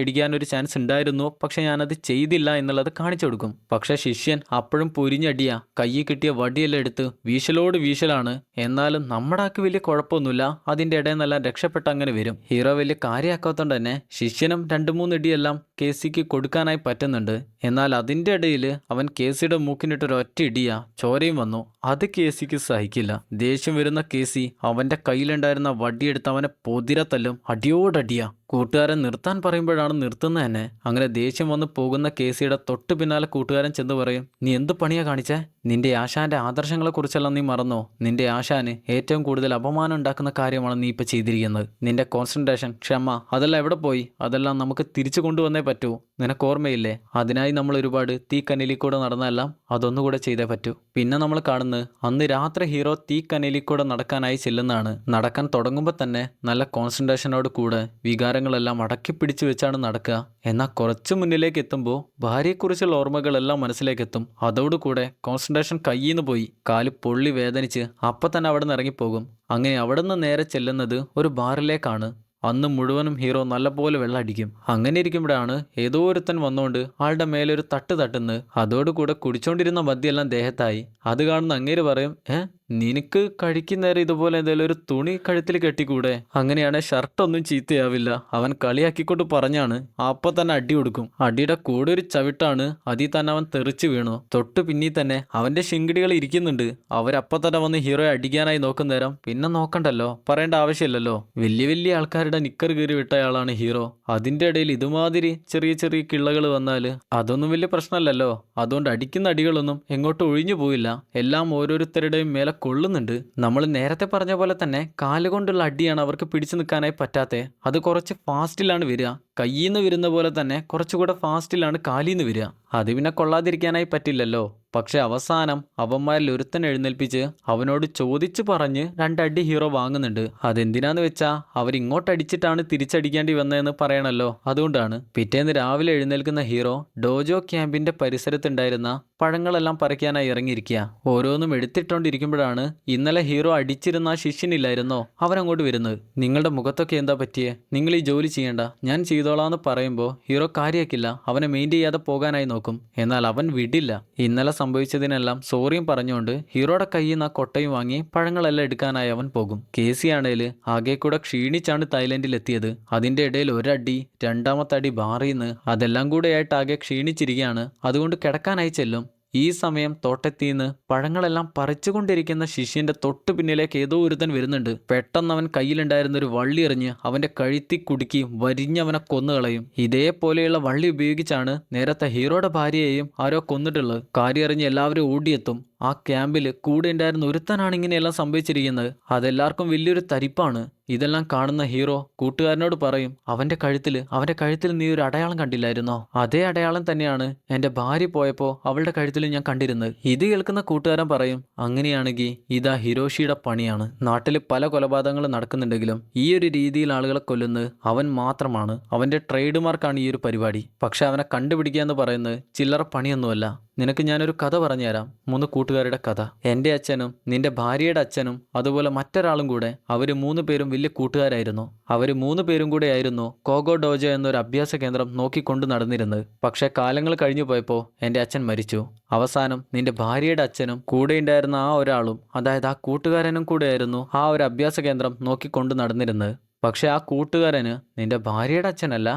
ഇടിക്കാനൊരു ചാൻസ് ഉണ്ടായിരുന്നു, പക്ഷെ ഞാനത് ചെയ്തില്ല എന്നുള്ളത് കാണിച്ചു കൊടുക്കും. പക്ഷേ ശിഷ്യൻ അപ്പോഴും പൊരിഞ്ഞടിയാ. കയ്യിൽ കിട്ടിയ വടിയെല്ലാം എടുത്ത് വീശലോട് വീശലാണ്. എന്നാലും നമ്മുടെ ആൾക്ക് വലിയ കുഴപ്പമൊന്നുമില്ല. അതിൻ്റെ ഇടയിൽ നിന്നെല്ലാം രക്ഷപ്പെട്ട് അങ്ങനെ വരും. ഹീറോ വലിയ കാര്യമാക്കാത്തതുകൊണ്ട് തന്നെ ശിഷ്യനും 2-3 ഇടിയെല്ലാം കേസിക്ക് കൊടുക്കാനായി പറ്റുന്നുണ്ട്. എന്നാൽ അതിൻ്റെ ഇടയിൽ അവൻ കേസിയുടെ മൂക്കിനിട്ടൊരു ഒറ്റ ഇടിയാ, ചോരയും വന്നു. അത് കേസിക്ക് സഹിക്കില്ല. ദേഷ്യം വരുന്ന കേസി അവൻ്റെ കയ്യിലുണ്ടായിരുന്ന വടിയെടുത്ത് അവനെ പൊതിരത്തല്ലും. അടിയോടടിയാ. കൂട്ടുകാരൻ നിർത്താൻ പറയുമ്പോഴാണ് നിർത്തുന്നത് തന്നെ. അങ്ങനെ ദേഷ്യം വന്ന് പോകുന്ന കേസിയുടെ തൊട്ട് പിന്നാലെ കൂട്ടുകാരൻ ചെന്ന് പറയും, നീ എന്ത് പണിയാ കാണിച്ചേ? നിന്റെ ആശാന്റെ ആദർശങ്ങളെക്കുറിച്ചെല്ലാം നീ മറന്നോ? നിന്റെ ആശാന് ഏറ്റവും കൂടുതൽ അപമാനം ഉണ്ടാക്കുന്ന കാര്യമാണ് നീ ഇപ്പം ചെയ്തിരിക്കുന്നത്. നിന്റെ കോൺസെൻട്രേഷൻ, ക്ഷമ, അതെല്ലാം എവിടെ പോയി? അതെല്ലാം നമുക്ക് തിരിച്ചു കൊണ്ടുവന്നേ പറ്റൂ. നിനക്ക് ഓർമ്മയില്ലേ? അതിനായി നമ്മൾ ഒരുപാട് തീക്കനലിൽ കൂടെ നടന്നെല്ലാം അതൊന്നുകൂടെ ചെയ്തേ പറ്റൂ. പിന്നെ നമ്മൾ കാണുന്നത് അന്ന് രാത്രി ഹീറോ തീക്കനലിൽ കൂടെ നടക്കാനായി ചെല്ലുന്നതാണ്. നടക്കാൻ തുടങ്ങുമ്പോൾ തന്നെ നല്ല കോൺസെൻട്രേഷനോട് കൂടെ വികാരങ്ങളെല്ലാം അടക്കി പിടിച്ചു വെച്ചാണ് നടക്കുക. എന്നാൽ കുറച്ച് മുന്നിലേക്ക് എത്തുമ്പോൾ ഭാര്യയെക്കുറിച്ചുള്ള ഓർമ്മകളെല്ലാം മനസ്സിലേക്ക് എത്തും. അതോടുകൂടെ കോൺസെൻട്രേഷൻ കയ്യിൽ നിന്ന് പോയി. കാല് പൊള്ളി വേദനിച്ച് അപ്പം തന്നെ അവിടെ നിന്ന് ഇറങ്ങിപ്പോകും. അങ്ങനെ അവിടെ നിന്ന് നേരെ ചെല്ലുന്നത് ഒരു ബാറിലേക്കാണ്. അന്ന് മുഴുവനും ഹീറോ നല്ലപോലെ വെള്ളം അടിക്കും. അങ്ങനെ ഇരിക്കുമ്പോഴാണ് ഏതോ ഒരുത്തൻ വന്നുകൊണ്ട് ആളുടെ മേലൊരു തട്ട് തട്ടുന്നത്. അതോടുകൂടെ കുടിച്ചോണ്ടിരുന്ന മദ്യമെല്ലാം ദേഹത്തായി. അത് കാണുന്ന അങ്ങേര് പറയും, നിനക്ക് കഴിക്കുന്നേരം ഇതുപോലെ എന്തെങ്കിലും ഒരു തുണി കഴുത്തിൽ കെട്ടിക്കൂടെ? അങ്ങനെയാണ് ഷർട്ടൊന്നും ചീത്തയാവില്ല. അവൻ കളിയാക്കിക്കൊണ്ട് പറഞ്ഞാണ്. അപ്പം തന്നെ അടി കൊടുക്കും. അടിയുടെ കൂടെ ഒരു ചവിട്ടാണ്. അതിൽ തന്നെ അവൻ തെറിച്ച് വീണു. തൊട്ട് പിന്നിൽ തന്നെ അവന്റെ ശിങ്കിടികൾ ഇരിക്കുന്നുണ്ട്. അവരപ്പം തന്നെ വന്ന് ഹീറോയെ അടിക്കാനായി നോക്കുന്നേരം പിന്നെ നോക്കണ്ടല്ലോ, പറയേണ്ട ആവശ്യമില്ലല്ലോ. വലിയ വലിയ ആൾക്കാരുടെ നിക്കർ കീറി വിട്ടയാളാണ് ഹീറോ. അതിന്റെ ഇടയിൽ ഇതുമാതിരി ചെറിയ ചെറിയ കിള്ളകൾ വന്നാൽ അതൊന്നും വലിയ പ്രശ്നമല്ലല്ലോ. അതുകൊണ്ട് അടിക്കുന്ന അടികളൊന്നും എങ്ങോട്ടും ഒഴിഞ്ഞു പോയില്ല. എല്ലാം ഓരോരുത്തരുടെയും മേലെ കൊള്ളുന്നുണ്ട്. നമ്മൾ നേരത്തെ പറഞ്ഞ പോലെ തന്നെ കാലുകൊണ്ടുള്ള അടിയാണ് അവർക്ക് പിടിച്ചു നിൽക്കാനായി പറ്റാത്തെ. അത് കുറച്ച് ഫാസ്റ്റിലാണ് വരിക. കയ്യിൽ നിന്ന് വരുന്ന പോലെ തന്നെ കുറച്ചുകൂടെ ഫാസ്റ്റിലാണ് കാലിൽ നിന്ന് വരിക. അത് പിന്നെ കൊള്ളാതിരിക്കാനായി പറ്റില്ലല്ലോ. പക്ഷെ അവസാനം അവന്മാരിൽ ഒരുത്തൻ എഴുന്നേൽപ്പിച്ച് അവനോട് ചോദിച്ചു പറഞ്ഞ് 2 അടി ഹീറോ വാങ്ങുന്നുണ്ട്. അതെന്തിനാന്ന് വെച്ചാ അവരിങ്ങോട്ടടിച്ചിട്ടാണ് തിരിച്ചടിക്കേണ്ടി വന്നതെന്ന് പറയണല്ലോ. അതുകൊണ്ടാണ്. പിറ്റേന്ന് രാവിലെ എഴുന്നേൽക്കുന്ന ഹീറോ ഡോജോ ക്യാമ്പിന്റെ പരിസരത്തുണ്ടായിരുന്ന പഴങ്ങളെല്ലാം പറിക്കാനായി ഇറങ്ങിയിരിക്കുക. ഓരോന്നും എടുത്തിട്ടോണ്ടിരിക്കുമ്പോഴാണ് ഇന്നലെ ഹീറോ അടിച്ചിരുന്ന ആ ശിഷ്യനില്ലായിരുന്നോ, അവനങ്ങോട്ട് വരുന്നത്. നിങ്ങളുടെ മുഖത്തൊക്കെ എന്താ പറ്റിയേ? നിങ്ങൾ ഈ ജോലി ചെയ്യണ്ട, ഞാൻ ചെയ്തോളാന്ന് പറയുമ്പോൾ ഹീറോ കാര്യാക്കില്ല. അവനെ മെയിൻറ്റെയിൻ ചെയ്യാതെ പോകാനായി നോക്കും. എന്നാൽ അവൻ വിടില്ല. ഇന്നലെ സംഭവിച്ചതിനെല്ലാം സോറിയും പറഞ്ഞുകൊണ്ട് ഹീറോയുടെ കയ്യിൽ നിന്ന് ആ കൊട്ടയും വാങ്ങി പഴങ്ങളെല്ലാം എടുക്കാനായി അവൻ പോകും. കേസി ആണേല് ആകെ കൂടെ ക്ഷീണിച്ചാണ് തായ്ലൻഡിൽ എത്തിയത്. അതിന്റെ ഇടയിൽ ഒരടി, രണ്ടാമത്തെ അടി ബാറിന്ന്, അതെല്ലാം കൂടെ ആയിട്ട് ആകെ ക്ഷീണിച്ചിരിക്കുകയാണ്. അതുകൊണ്ട് കിടക്കാനായി ചെല്ലും. ഈ സമയം തോട്ടത്തിന്ന് പഴങ്ങളെല്ലാം പറിച്ചുകൊണ്ടിരിക്കുന്ന ശിഷ്യന്റെ തൊട്ടു പിന്നിലേക്ക് ഏതോ ഒരുത്തൻ വരുന്നുണ്ട്. പെട്ടെന്ന് അവൻ കയ്യിലുണ്ടായിരുന്ന ഒരു വള്ളി എറിഞ്ഞ് അവന്റെ കഴുത്തി കുടുക്കി വരിഞ്ഞവനെ കൊന്നുകളയും. ഇതേപോലെയുള്ള വള്ളി ഉപയോഗിച്ചാണ് നേരത്തെ ഹീറോയുടെ ഭാര്യയെയും ആരോ കൊന്നിട്ടുള്ളത്. കാര്യം അറിഞ്ഞ് എല്ലാവരും ഓടിയെത്തും. ആ ക്യാമ്പിൽ കൂടെ ഉണ്ടായിരുന്ന ഒരുത്തനാണ് ഇങ്ങനെയെല്ലാം സംഭവിച്ചിരിക്കുന്നത്. അതെല്ലാവർക്കും വലിയൊരു തരിപ്പാണ്. ഇതെല്ലാം കാണുന്ന ഹീറോ കൂട്ടുകാരനോട് പറയും, അവന്റെ കഴുത്തിൽ നീ ഒരു അടയാളം കണ്ടില്ലായിരുന്നോ? അതേ അടയാളം തന്നെയാണ് എൻ്റെ ഭാര്യ പോയപ്പോൾ അവളുടെ കഴുത്തിൽ ഞാൻ കണ്ടിരുന്നത്. ഇത് കേൾക്കുന്ന കൂട്ടുകാരൻ പറയും, അങ്ങനെയാണെങ്കിൽ ഇതാ ഹിരോഷിയുടെ പണിയാണ്. നാട്ടിൽ പല കൊലപാതകങ്ങളും നടക്കുന്നുണ്ടെങ്കിലും ഈ ഒരു രീതിയിൽ ആളുകളെ കൊല്ലുന്നത് അവൻ മാത്രമാണ്. അവന്റെ ട്രേഡ് മാർക്കാണ് ഈ ഒരു പരിപാടി. പക്ഷെ അവനെ കണ്ടുപിടിക്കുക എന്ന് പറയുന്നത് ചില്ലറ പണിയൊന്നുമല്ല. നിനക്ക് ഞാനൊരു കഥ പറഞ്ഞുതരാം. 3 കൂട്ടുകാരുടെ കഥ. എൻ്റെ അച്ഛനും നിന്റെ ഭാര്യയുടെ അച്ഛനും അതുപോലെ മറ്റൊരാളും കൂടെ അവർ 3 പേരും വലിയ കൂട്ടുകാരായിരുന്നു. അവർ 3 പേരും കൂടെ ആയിരുന്നു കോഗോ ഡോജോ എന്നൊരു അഭ്യാസ കേന്ദ്രം നോക്കിക്കൊണ്ട് നടന്നിരുന്നത്. പക്ഷേ കാലങ്ങൾ കഴിഞ്ഞു പോയപ്പോൾ എൻ്റെ അച്ഛൻ മരിച്ചു. അവസാനം നിന്റെ ഭാര്യയുടെ അച്ഛനും കൂടെ ഉണ്ടായിരുന്ന ആ ഒരാളും, അതായത് ആ കൂട്ടുകാരനും കൂടെയായിരുന്നു ആ ഒരു അഭ്യാസ കേന്ദ്രം നോക്കിക്കൊണ്ട് നടന്നിരുന്നത്. പക്ഷെ ആ കൂട്ടുകാരന് നിന്റെ ഭാര്യയുടെ അച്ഛനല്ല,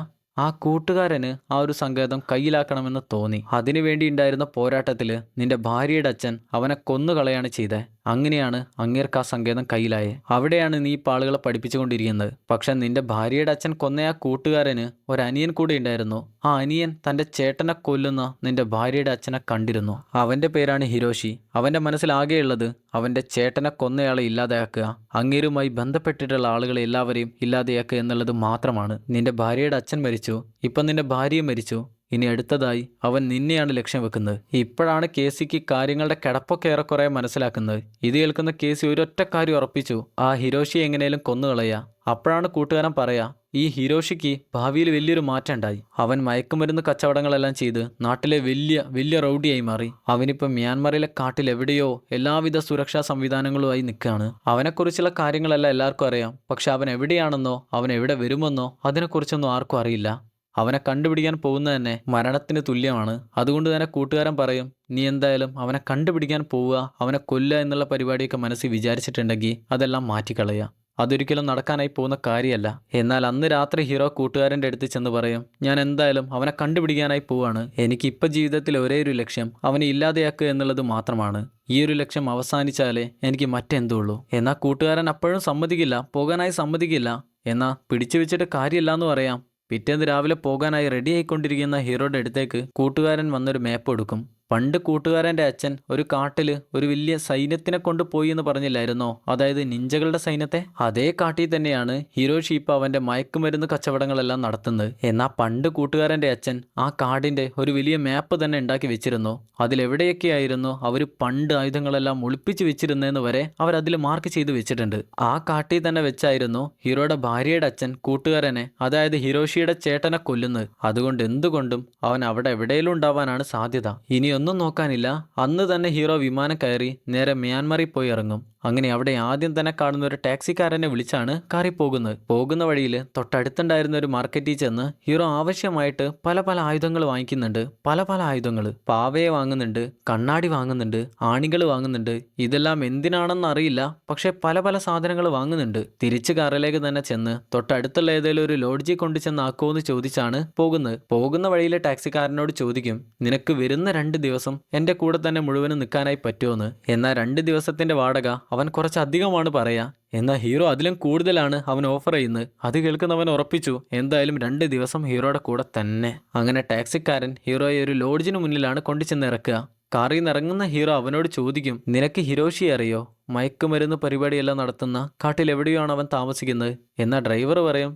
ആ കൂട്ടുകാരന് ആ ഒരു സങ്കേതം കയ്യിലാക്കണമെന്ന് തോന്നി. അതിനുവേണ്ടി ഉണ്ടായിരുന്ന പോരാട്ടത്തിൽ നിന്റെ ഭാര്യയുടെ അച്ഛൻ അവനെ കൊന്നുകളയാണ് ചെയ്തത്. അങ്ങനെയാണ് അങ്ങേർക്ക് ആ സങ്കേതം കയ്യിലായേ. അവിടെയാണ് നീ ഇപ്പോൾ ആളുകളെ പഠിപ്പിച്ചുകൊണ്ടിരിക്കുന്നത്. പക്ഷെ നിന്റെ ഭാര്യയുടെ അച്ഛൻ കൊന്ന ആ കൂട്ടുകാരന് ഒരനിയൻ കൂടെ ഉണ്ടായിരുന്നു. ആ അനിയൻ തൻ്റെ ചേട്ടനെ കൊല്ലുന്ന നിന്റെ ഭാര്യയുടെ അച്ഛനെ കണ്ടിരുന്നു. അവൻ്റെ പേരാണ് ഹിരോഷി. അവൻ്റെ മനസ്സിലാകെയുള്ളത് അവൻ്റെ ചേട്ടനെ കൊന്നയാളെ ഇല്ലാതെയാക്കുക, അങ്ങേരുമായി ബന്ധപ്പെട്ടിട്ടുള്ള ആളുകളെ എല്ലാവരെയും ഇല്ലാതെയാക്കുക എന്നുള്ളത് മാത്രമാണ്. നിന്റെ ഭാര്യയുടെ അച്ഛൻ മരിച്ചു, ഇപ്പം നിന്റെ ഭാര്യയും മരിച്ചു. ഇനി അടുത്തതായി അവൻ നിന്നെയാണ് ലക്ഷ്യം വെക്കുന്നത്. ഇപ്പോഴാണ് കേസിക്ക് കാര്യങ്ങളുടെ കിടപ്പൊക്കെ ഏറെക്കുറെ മനസ്സിലാക്കുന്നത്. ഇത് കേൾക്കുന്ന കേസി ഒരൊറ്റ കാര്യം ഉറപ്പിച്ചു, ആ ഹിരോഷിയെ എങ്ങനെയും കൊന്നുകളയുക. അപ്പോഴാണ് കൂട്ടുകാരൻ പറയാ, ഈ ഹിരോഷിക്ക് ഭാവിയിൽ വലിയൊരു മാറ്റം ഉണ്ടായി. അവൻ മയക്കുമരുന്ന് കച്ചവടങ്ങളെല്ലാം ചെയ്ത് നാട്ടിലെ വലിയ റൗഡിയായി മാറി. അവനിപ്പോൾ മ്യാൻമറിലെ കാട്ടിൽ എവിടെയോ എല്ലാവിധ സുരക്ഷാ സംവിധാനങ്ങളുമായി നിൽക്കുകയാണ്. അവനെക്കുറിച്ചുള്ള കാര്യങ്ങളെല്ലാം എല്ലാവർക്കും അറിയാം. പക്ഷെ അവൻ എവിടെയാണെന്നോ അവൻ എവിടെ വരുമെന്നോ അതിനെക്കുറിച്ചൊന്നും ആർക്കും അറിയില്ല. അവനെ കണ്ടുപിടിക്കാൻ പോകുന്നത് തന്നെ മരണത്തിന് തുല്യമാണ്. അതുകൊണ്ട് തന്നെ കൂട്ടുകാരൻ പറയും, നീ എന്തായാലും അവനെ കണ്ടുപിടിക്കാൻ പോവുക, അവനെ കൊല്ലുക എന്നുള്ള പരിപാടിയൊക്കെ മനസ്സിൽ വിചാരിച്ചിട്ടുണ്ടെങ്കിൽ അതെല്ലാം മാറ്റിക്കളയുക. അതൊരിക്കലും നടക്കാനായി പോകുന്ന കാര്യമല്ല. എന്നാൽ അന്ന് രാത്രി ഹീറോ കൂട്ടുകാരൻ്റെ അടുത്ത് ചെന്ന് പറയും, ഞാൻ എന്തായാലും അവനെ കണ്ടുപിടിക്കാനായി പോവാണ്. എനിക്കിപ്പോൾ ജീവിതത്തിൽ ഒരേ ഒരു ലക്ഷ്യം അവനെ ഇല്ലാതെയാക്കുക എന്നുള്ളത് മാത്രമാണ്. ഈ ഒരു ലക്ഷ്യം അവസാനിച്ചാലേ എനിക്ക് മറ്റെന്തുള്ളൂ. എന്നാൽ കൂട്ടുകാരൻ അപ്പോഴും സമ്മതിക്കില്ല, പോകാനായി സമ്മതിക്കില്ല. എന്നാൽ പിടിച്ചു വെച്ചിട്ട് കാര്യമില്ല എന്ന് പറയാം. പിറ്റേന്ന് രാവിലെ പോകാനായി റെഡി ആയിക്കൊണ്ടിരിക്കുന്ന ഹീറോയുടെ അടുത്തേക്ക് കൂട്ടുകാരൻ വന്നൊരു മാപ്പ് എടുക്കും. പണ്ട് കൂട്ടുകാരൻ്റെ അച്ഛൻ ഒരു കാട്ടിൽ ഒരു വലിയ സൈന്യത്തിനെ കൊണ്ട് പോയി എന്ന് പറഞ്ഞില്ലായിരുന്നോ, അതായത് നിഞ്ചകളുടെ സൈന്യത്തെ? അതേ കാട്ടിൽ തന്നെയാണ് ഹിരോഷി ഇപ്പോൾ അവൻ്റെ മയക്കുമരുന്ന് കച്ചവടങ്ങളെല്ലാം നടത്തുന്നത്. എന്നാൽ പണ്ട് കൂട്ടുകാരൻ്റെ അച്ഛൻ ആ കാടിൻ്റെ ഒരു വലിയ മാപ്പ് തന്നെ ഉണ്ടാക്കി വെച്ചിരുന്നു. അതിലെവിടെയൊക്കെയായിരുന്നു അവർ പണ്ട് ആയുധങ്ങളെല്ലാം ഒളിപ്പിച്ച് വെച്ചിരുന്നതെന്ന് വരെ അവരതിൽ മാർക്ക് ചെയ്ത് വെച്ചിട്ടുണ്ട്. ആ കാട്ടിൽ തന്നെ വെച്ചായിരുന്നു ഹീറോയുടെ ഭാര്യയുടെ അച്ഛൻ കൂട്ടുകാരനെ, അതായത് ഹിരോഷിയുടെ ചേട്ടനെ കൊല്ലുന്നത്. അതുകൊണ്ട് എന്തുകൊണ്ടും അവൻ അവിടെ എവിടെയെങ്കിലും ഉണ്ടാവാനാണ് സാധ്യത. ഇനിയൊന്നും നോക്കാനില്ല, അന്ന് തന്നെ ഹീറോ വിമാനം കയറി നേരെ മ്യാൻമറിൽ പോയി ഇറങ്ങും. അങ്ങനെ അവിടെ ആദ്യം തന്നെ കാണുന്ന ഒരു ടാക്സിക്കാരനെ വിളിച്ചാണ് കാറി പോകുന്നത്. പോകുന്ന വഴിയിൽ തൊട്ടടുത്തുണ്ടായിരുന്ന ഒരു മാർക്കറ്റിൽ ചെന്ന് ഹീറോ ആവശ്യമായിട്ട് പല ആയുധങ്ങൾ വാങ്ങിക്കുന്നുണ്ട്. പല ആയുധങ്ങൾ, പാവയെ വാങ്ങുന്നുണ്ട്, കണ്ണാടി വാങ്ങുന്നുണ്ട്, ആണികൾ വാങ്ങുന്നുണ്ട്. ഇതെല്ലാം എന്തിനാണെന്ന് അറിയില്ല, പക്ഷെ പല സാധനങ്ങൾ വാങ്ങുന്നുണ്ട്. തിരിച്ച് കാറിലേക്ക് തന്നെ ചെന്ന് തൊട്ടടുത്തുള്ള ഏതെങ്കിലും ഒരു ലോഡ്ജിൽ കൊണ്ടു ചെന്നാക്കുമോ എന്ന് ചോദിച്ചാണ് പോകുന്നത്. പോകുന്ന വഴിയിലെ ടാക്സിക്കാരനോട് ചോദിക്കും, നിനക്ക് വരുന്ന 2 ദിവസം എൻ്റെ കൂടെ തന്നെ മുഴുവനും നിൽക്കാനായി പറ്റുമോന്ന്. എന്നാൽ 2 ദിവസത്തിന്റെ വാടക അവൻ കുറച്ചധികമാണ് പറയാ. എന്നാൽ ഹീറോ അതിലും കൂടുതലാണ് അവൻ ഓഫർ ചെയ്യുന്നത്. അത് കേൾക്കുന്നവൻ ഉറപ്പിച്ചു, എന്തായാലും 2 ദിവസം ഹീറോയുടെ കൂടെ തന്നെ. അങ്ങനെ ടാക്സിക്കാരൻ ഹീറോയെ ഒരു ലോഡ്ജിന് മുന്നിലാണ് കൊണ്ടുചെന്ന് ഇറക്കുക. കാറിൽ നിന്ന് ഇറങ്ങുന്ന ഹീറോ അവനോട് ചോദിക്കും, നിനക്ക് ഹിരോഷി അറിയോ? മയക്കുമരുന്ന് പരിപാടിയെല്ലാം നടത്തുന്ന കാട്ടിൽ എവിടെയാണ് അവൻ താമസിക്കുന്നത്? എന്നാൽ ഡ്രൈവർ പറയും,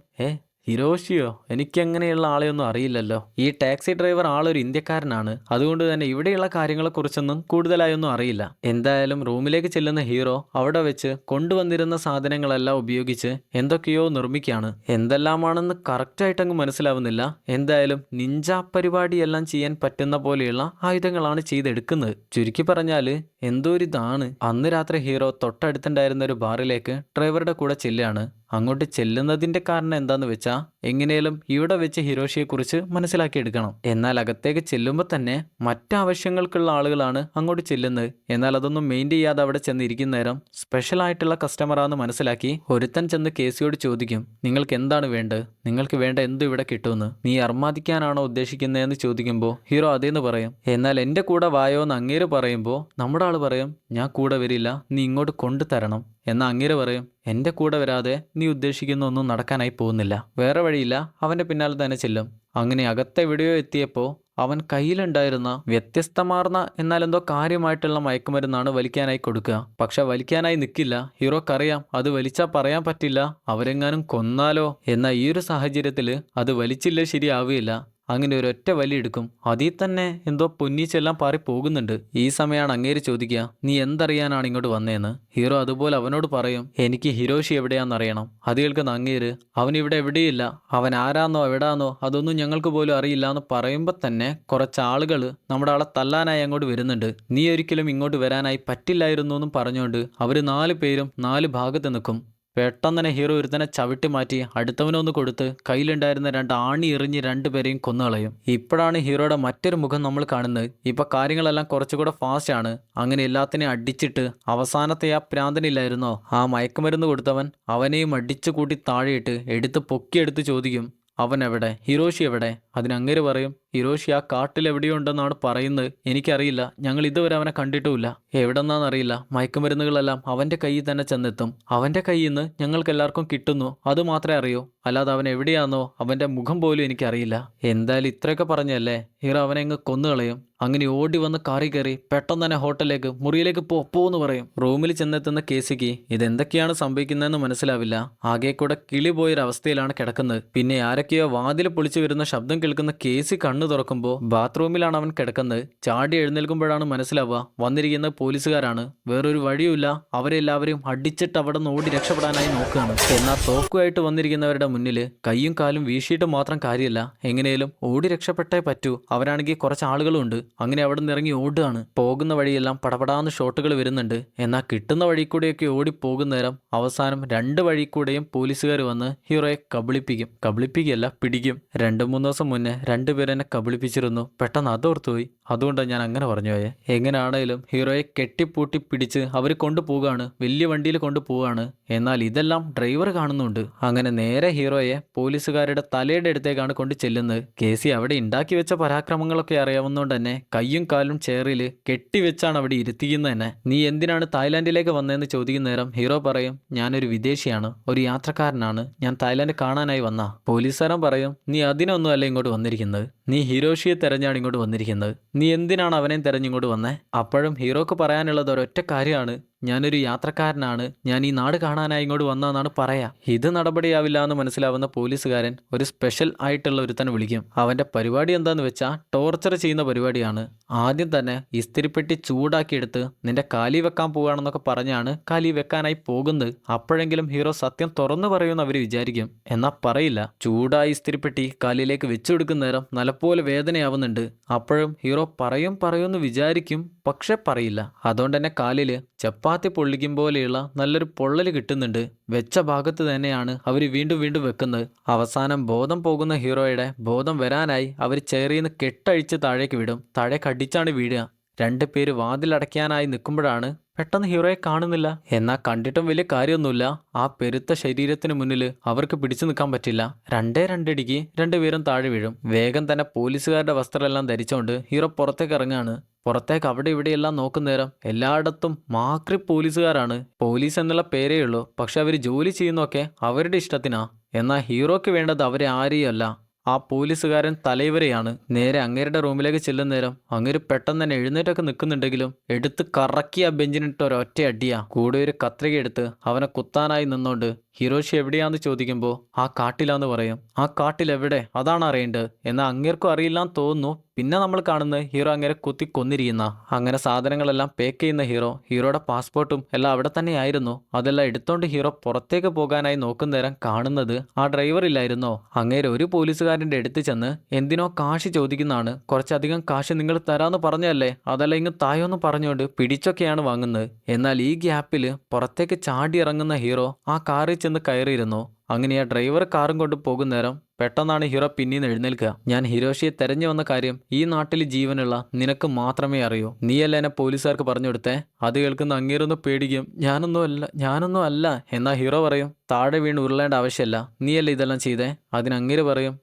ഹിരോഷിയോ? എനിക്കങ്ങനെയുള്ള ആളെയൊന്നും അറിയില്ലല്ലോ. ഈ ടാക്സി ഡ്രൈവർ ആളൊരു ഇന്ത്യക്കാരനാണ്, അതുകൊണ്ട് തന്നെ ഇവിടെയുള്ള കാര്യങ്ങളെക്കുറിച്ചൊന്നും കൂടുതലായൊന്നും അറിയില്ല. എന്തായാലും റൂമിലേക്ക് ചെല്ലുന്ന ഹീറോ അവിടെ വെച്ച് കൊണ്ടുവന്നിരുന്ന സാധനങ്ങളെല്ലാം ഉപയോഗിച്ച് എന്തൊക്കെയോ നിർമ്മിക്കുകയാണ്. എന്തെല്ലാമാണെന്ന് കറക്റ്റായിട്ടങ്ങ് മനസ്സിലാവുന്നില്ല. എന്തായാലും നിഞ്ച പരിപാടിയെല്ലാം ചെയ്യാൻ പറ്റുന്ന പോലെയുള്ള ആയുധങ്ങളാണ് ചെയ്തെടുക്കുന്നത്. ചുരുക്കി പറഞ്ഞാൽ എന്തോ ഒരിതാണ്. അന്ന് രാത്രി ഹീറോ തൊട്ടടുത്തുണ്ടായിരുന്ന ഒരു ബാറിലേക്ക് ഡ്രൈവറുടെ കൂടെ ചെല്ലുകയാണ്. അങ്ങോട്ട് ചെല്ലുന്നതിൻ്റെ കാരണം എന്താന്ന് വെച്ചാൽ എങ്ങനെയും ഇവിടെ വെച്ച് ഹിരോഷിയെക്കുറിച്ച് മനസ്സിലാക്കിയെടുക്കണം. എന്നാൽ അകത്തേക്ക് ചെല്ലുമ്പോൾ തന്നെ മറ്റാവശ്യങ്ങൾക്കുള്ള ആളുകളാണ് അങ്ങോട്ട് ചെല്ലുന്നത്. എന്നാൽ അതൊന്നും മെയിൻ ചെയ്യാതെ അവിടെ ചെന്നിരിക്കുന്ന നേരം സ്പെഷ്യൽ ആയിട്ടുള്ള കസ്റ്റമറാന്ന് മനസ്സിലാക്കി ഒരുത്തൻ ചെന്ന് കേസിയോട് ചോദിക്കും, നിങ്ങൾക്ക് എന്താണ് വേണ്ടത്? നിങ്ങൾക്ക് വേണ്ട എന്തും ഇവിടെ കിട്ടുമെന്ന്. നീ അർമാദിക്കാനാണോ ഉദ്ദേശിക്കുന്നതെന്ന് ചോദിക്കുമ്പോൾ ഹീറോ അതേന്ന് പറയും. എന്നാൽ എൻ്റെ കൂടെ വായോ എന്ന് അങ്ങേര് പറയുമ്പോൾ നമ്മുടെ ആൾ പറയും, ഞാൻ കൂടെ വരില്ല, നീ ഇങ്ങോട്ട് കൊണ്ടുതരണം. എന്നാൽ അങ്ങേര് പറയും, എൻ്റെ കൂടെ വരാതെ നീ ഉദ്ദേശിക്കുന്ന ഒന്നും നടക്കാനായി പോകുന്നില്ല. വേറെ വഴിയില്ല, അവൻ്റെ പിന്നാലെ തന്നെ ചെല്ലും. അങ്ങനെ അകത്തെവിടെയോ എത്തിയപ്പോൾ അവൻ കയ്യിലുണ്ടായിരുന്ന വ്യത്യസ്തമാർന്ന എന്നാൽ എന്തോ കാര്യമായിട്ടുള്ള മയക്കുമരുന്നാണ് വലിക്കാനായി കൊടുക്കുക. പക്ഷെ വലിക്കാനായി നിൽക്കില്ല. ഹീറോക്കറിയാം അത് വലിച്ചാൽ പറയാൻ പറ്റില്ല, അവരെങ്ങാനും കൊന്നാലോ. എന്നാൽ ഈ ഒരു സാഹചര്യത്തിൽ അത് വലിച്ചില്ലേ ശരിയാവുകയില്ല. അങ്ങനെ ഒരൊറ്റ വലി എടുക്കും. അതിൽ തന്നെ എന്തോ പൊന്നീച്ചെല്ലാം പാറി പോകുന്നുണ്ട്. ഈ സമയമാണ് അങ്ങേര് ചോദിക്കുക, നീ എന്തറിയാനാണ് ഇങ്ങോട്ട് വന്നേന്ന്. ഹീറോ അതുപോലെ അവനോട് പറയും, എനിക്ക് ഹിരോഷി എവിടെയാണെന്നറിയണം. അത് കേൾക്കുന്ന അങ്ങേര്, അവൻ ഇവിടെ എവിടെയില്ല, അവൻ ആരാന്നോ എവിടാന്നോ അതൊന്നും ഞങ്ങൾക്ക് പോലും അറിയില്ല എന്ന് പറയുമ്പോൾ തന്നെ കുറച്ച് ആളുകൾ നമ്മുടെ ആളെ തല്ലാനായി അങ്ങോട്ട് വരുന്നുണ്ട്. നീ ഒരിക്കലും ഇങ്ങോട്ട് വരാനായി പറ്റില്ലായിരുന്നു എന്നും പറഞ്ഞുകൊണ്ട് അവർ 4 പേരും 4 ഭാഗത്ത് നിൽക്കും. പെട്ടെന്ന് തന്നെ ഹീറോ ഒരുത്തനെ ചവിട്ടി മാറ്റി അടുത്തവനൊന്ന് കൊടുത്ത് കയ്യിലുണ്ടായിരുന്ന 2 ആണി എറിഞ്ഞ് 2 പേരെയും കൊന്നുകളയും. ഇപ്പോഴാണ് ഹീറോയുടെ മറ്റൊരു മുഖം നമ്മൾ കാണുന്നത്. ഇപ്പൊ കാര്യങ്ങളെല്ലാം കുറച്ചുകൂടെ ഫാസ്റ്റ് ആണ്. അങ്ങനെ എല്ലാത്തിനെയും അടിച്ചിട്ട് അവസാനത്തെ ആ പ്രാന്തനില്ലായിരുന്നോ, ആ മയക്കുമരുന്ന് കൊടുത്തവൻ, അവനെയും അടിച്ചു കൂട്ടി താഴെയിട്ട് എടുത്ത് പൊക്കിയെടുത്ത് ചോദിക്കും, അവൻ എവിടെ, ഹിരോഷി എവിടെ? അതിനങ്ങേര് പറയും, ഹിരോഷി ആ കാട്ടിൽ എവിടെയോ ഉണ്ടെന്നാണ് പറയുന്നത്, എനിക്കറിയില്ല, ഞങ്ങൾ ഇതുവരെ അവനെ കണ്ടിട്ടുമില്ല, എവിടെന്നാന്നറിയില്ല. മയക്കുമരുന്നുകളെല്ലാം അവൻ്റെ കയ്യിൽ തന്നെ ചെന്നെത്തും, അവൻ്റെ കയ്യിൽ നിന്ന് ഞങ്ങൾക്ക് എല്ലാവർക്കും കിട്ടുന്നു, അത് മാത്രമേ അറിയൂ, അല്ലാതെ അവൻ എവിടെയാണെന്നോ അവൻ്റെ മുഖം പോലും എനിക്കറിയില്ല. എന്തായാലും ഇത്രയൊക്കെ പറഞ്ഞല്ലേ, ഹീറോ അവനെ അങ്ങ് കൊന്നുകളയും. അങ്ങനെ ഓടി വന്ന് കാറി കയറി പെട്ടെന്ന് തന്നെ ഹോട്ടലിലേക്ക്, മുറിയിലേക്ക് പോന്ന് പറയും. റൂമിൽ ചെന്നെത്തുന്ന കേസിക്ക് ഇതെന്തൊക്കെയാണ് സംഭവിക്കുന്നതെന്ന് മനസ്സിലാവില്ല. ആകെ കൂടെ കിളി പോയൊരവസ്ഥയിലാണ് കിടക്കുന്നത്. പിന്നെ ആരൊക്കെയോ വാതിൽ പൊളിച്ചു വരുന്ന ശബ്ദം കേൾക്കുന്ന കേസി കണ്ണു തുറക്കുമ്പോൾ ബാത്റൂമിലാണ് അവൻ കിടക്കുന്നത്. ചാടി എഴുന്നേൽക്കുമ്പോഴാണ് മനസ്സിലാവുക വന്നിരിക്കുന്ന പോലീസുകാരാണ്. വേറൊരു വഴിയുമില്ല, അവരെല്ലാവരും അടിച്ചിട്ട് അവിടെ നിന്ന് ഓടി രക്ഷപ്പെടാനായി നോക്കുകയാണ്. എന്നാൽ തോക്കുമായിട്ട് വന്നിരിക്കുന്നവരുടെ മുന്നിൽ കൈയും കാലും വീശിയിട്ട് മാത്രം കാര്യമില്ല, എങ്ങനെയും ഓടി രക്ഷപ്പെട്ടേ പറ്റൂ. അവരാണെങ്കിൽ കുറച്ച് ആളുകളും ഉണ്ട്. അങ്ങനെ അവിടെ നിന്ന് ഇറങ്ങി ഓടുകയാണ്. പോകുന്ന വഴിയെല്ലാം പടപടാന്ന് ഷോട്ടുകൾ വരുന്നുണ്ട്. എന്നാൽ കിട്ടുന്ന വഴി കൂടെയൊക്കെ ഓടി പോകുന്ന നേരം അവസാനം 2 വഴി കൂടെയും പോലീസുകാർ വന്ന് ഹീറോയെ കബളിപ്പിക്കുകയല്ല, പിടിക്കും. 2-3 ദിവസം മുന്നേ 2 പേരെന്നെ കബളിപ്പിച്ചിരുന്നു. പെട്ടെന്ന് അതോർത്തുപോയി, അതുകൊണ്ടാണ് ഞാൻ അങ്ങനെ പറഞ്ഞു പോയെ. എങ്ങനെയാണേലും ഹീറോയെ കെട്ടിപ്പൂട്ടി പിടിച്ച് അവർ കൊണ്ടുപോവുകയാണ്, വലിയ വണ്ടിയിൽ കൊണ്ടുപോവുകയാണ്. എന്നാൽ ഇതെല്ലാം ഡ്രൈവർ കാണുന്നുണ്ട്. അങ്ങനെ നേരെ ഹീറോയെ പോലീസുകാരുടെ തലയുടെ അടുത്തേക്കാണ് കൊണ്ട് ചെല്ലുന്നത്. കേസി അവിടെ ഉണ്ടാക്കി വെച്ച പരാക്രമങ്ങളൊക്കെ അറിയാവുന്നതുകൊണ്ട് തന്നെ കയ്യും കാലും ചെയറിൽ കെട്ടിവെച്ചാണ് അവിടെ ഇരുത്തിക്കുന്നത് തന്നെ. നീ എന്തിനാണ് തായ്ലാന്റിലേക്ക് വന്നതെന്ന് ചോദിക്കുന്ന നേരം ഹീറോ പറയും, ഞാനൊരു വിദേശിയാണ്, ഒരു യാത്രക്കാരനാണ്, ഞാൻ തായ്ലാന്റ് കാണാനായി വന്ന. പോലീസുകാരൻ പറയും, നീ അതിനൊന്നും അല്ല ഇങ്ങോട്ട് വന്നിരിക്കുന്നത്, നീ ഹിരോഷിയെ തെരഞ്ഞാണ് ഇങ്ങോട്ട് വന്നിരിക്കുന്നത്, നീ എന്തിനാണ് അവനെയും തെരഞ്ഞിങ്ങോട്ട് വന്നേ? അപ്പോഴും ഹീറോക്ക് പറയാനുള്ളത് ഒരൊറ്റ കാര്യമാണ്, ഞാനൊരു യാത്രക്കാരനാണ്, ഞാൻ ഈ നാട് കാണാനായി ഇങ്ങോട്ട് വന്നതെന്നാണ് പറയാ. ഇത് നടപടിയാവില്ല എന്ന് മനസ്സിലാവുന്ന പോലീസുകാരൻ ഒരു സ്പെഷ്യൽ ആയിട്ടുള്ള ഒരുത്തനെ വിളിക്കും. അവന്റെ പരിപാടി എന്താന്ന് വെച്ചാൽ ടോർച്ചർ ചെയ്യുന്ന പരിപാടിയാണ്. ആദ്യം തന്നെ ഇസ്തിരിപ്പെട്ടി ചൂടാക്കിയെടുത്ത് നിന്റെ കാലി വെക്കാൻ പോവുകയാണെന്നൊക്കെ പറഞ്ഞാണ് കാലി വെക്കാനായി പോകുന്നത്. അപ്പോഴെങ്കിലും ഹീറോ സത്യം തുറന്നു പറയുമെന്ന് അവർ വിചാരിക്കും. എന്നാൽ പറയില്ല. ചൂടായി ഇസ്തിരിപ്പെട്ടി കാലിലേക്ക് വെച്ചു കൊടുക്കുന്ന നേരം നല്ലപോലെ വേദനയാവുന്നുണ്ട്. അപ്പോഴും ഹീറോ പറയുമെന്ന് വിചാരിക്കും, പക്ഷെ പറയില്ല. അതുകൊണ്ട് തന്നെ കാലില് ചപ്പാത്തി പൊള്ളിക്കും പോലെയുള്ള നല്ലൊരു പൊള്ളല് കിട്ടുന്നുണ്ട്. വെച്ച ഭാഗത്ത് തന്നെയാണ് അവർ വീണ്ടും വെക്കുന്നത്. അവസാനം ബോധം പോകുന്ന ഹീറോയുടെ ബോധം വരാനായി അവർ ചെയറിന്ന് കെട്ടഴിച്ച് താഴേക്ക് വിടും. താഴേക്ക് അടിച്ചാണ് വീഴുക. 2 പേര് വാതിലടയ്ക്കാനായി നിൽക്കുമ്പോഴാണ് പെട്ടെന്ന് ഹീറോയെ കാണുന്നില്ല. എന്നാൽ കണ്ടിട്ടും വലിയ കാര്യമൊന്നുമില്ല. ആ പെരുത്ത ശരീരത്തിന് മുന്നിൽ അവർക്ക് പിടിച്ചു നിൽക്കാൻ പറ്റില്ല. 2 അടിക്ക് 2 പേരും താഴെ വീഴും. വേഗം തന്നെ പോലീസുകാരുടെ വസ്ത്രമെല്ലാം ധരിച്ചുകൊണ്ട് ഹീറോ പുറത്തേക്ക് ഇറങ്ങുകയാണ്. പുറത്തേക്ക് അവിടെ ഇവിടെയെല്ലാം നോക്കുന്നേരം എല്ലായിടത്തും മാക്രി പോലീസുകാരാണ്. പോലീസ് എന്നുള്ള പേരേ ഉള്ളൂ, പക്ഷെ അവർ ജോലി ചെയ്യുന്നതൊക്കെ അവരുടെ ഇഷ്ടത്തിനാ. എന്നാൽ ഹീറോയ്ക്ക് വേണ്ടത് അവരെ ആരെയും അല്ല, ആ പോലീസുകാരൻ തലൈവരെയാണ്. നേരെ അങ്ങേരുടെ റൂമിലേക്ക് ചെല്ലുന്നേരം അങ്ങേര് പെട്ടെന്ന് തന്നെ എഴുന്നേറ്റൊക്കെ നിൽക്കുന്നുണ്ടെങ്കിലും എടുത്ത് കറക്കി ആ ബെഞ്ചിനിട്ട് ഒരൊറ്റ അടിയാ. കൂടെ ഒരു കത്രിക എടുത്ത് അവനെ കുത്താനായി നിന്നോണ്ട് ഹിരോഷി എവിടെയാന്ന് ചോദിക്കുമ്പോൾ ആ കാട്ടിലാന്ന് പറയും. ആ കാട്ടിലെവിടെ അതാണ് അറിയേണ്ടത്. എന്നാൽ അങ്ങേർക്കും അറിയില്ലാന്ന് തോന്നുന്നു. പിന്നെ നമ്മൾ കാണുന്നത് ഹീറോ അങ്ങേരെ കുത്തി കൊന്നിരിക്കുന്ന. അങ്ങനെ സാധനങ്ങളെല്ലാം പാക്ക് ചെയ്യുന്ന ഹീറോയുടെ പാസ്പോർട്ടും എല്ലാം അവിടെ തന്നെ ആയിരുന്നു. അതെല്ലാം എടുത്തോണ്ട് ഹീറോ പുറത്തേക്ക് പോകാനായി നോക്കുന്നേരം കാണുന്നത് ആ ഡ്രൈവർ ഇല്ലായിരുന്നോ. അങ്ങേര് ഒരു പോലീസുകാരൻ്റെ അടുത്ത് ചെന്ന് എന്തിനോ കാശ് ചോദിക്കുന്നതാണ്. കുറച്ചധികം കാശ് നിങ്ങൾ തരാന്ന് പറഞ്ഞല്ലേ, അതല്ല ഇങ്ങ് തായോന്ന് പറഞ്ഞുകൊണ്ട് പിടിച്ചൊക്കെയാണ് വാങ്ങുന്നത്. എന്നാൽ ഈ ഗ്യാപ്പിൽ പുറത്തേക്ക് ചാടി ഇറങ്ങുന്ന ഹീറോ ആ കാറിൽ ചെന്ന് കയറിയിരുന്നു. അങ്ങനെ ആ ഡ്രൈവർ കാറും കൊണ്ട് പോകുന്നേരം പെട്ടെന്നാണ് ഹീറോ പിന്നീന്ന് എഴുന്നേൽക്കുക. ഞാൻ ഹിരോഷിയെ തെരഞ്ഞു വന്ന കാര്യം ഈ നാട്ടിൽ ജീവനുള്ള നിനക്ക് മാത്രമേ അറിയൂ. നീയല്ല എന്നെ പോലീസുകാർക്ക് പറഞ്ഞു കൊടുത്തേ. അത് കേൾക്കുന്ന അങ്ങേരൊന്ന് പേടിക്കും. ഞാനൊന്നും അല്ല. എന്നാ ഹീറോ പറയും, താഴെ വീണ് ഉരുളേണ്ട ആവശ്യമല്ല, നീയല്ലേ ഇതെല്ലാം ചെയ്തേ. അതിനങ്ങേര് പറയും,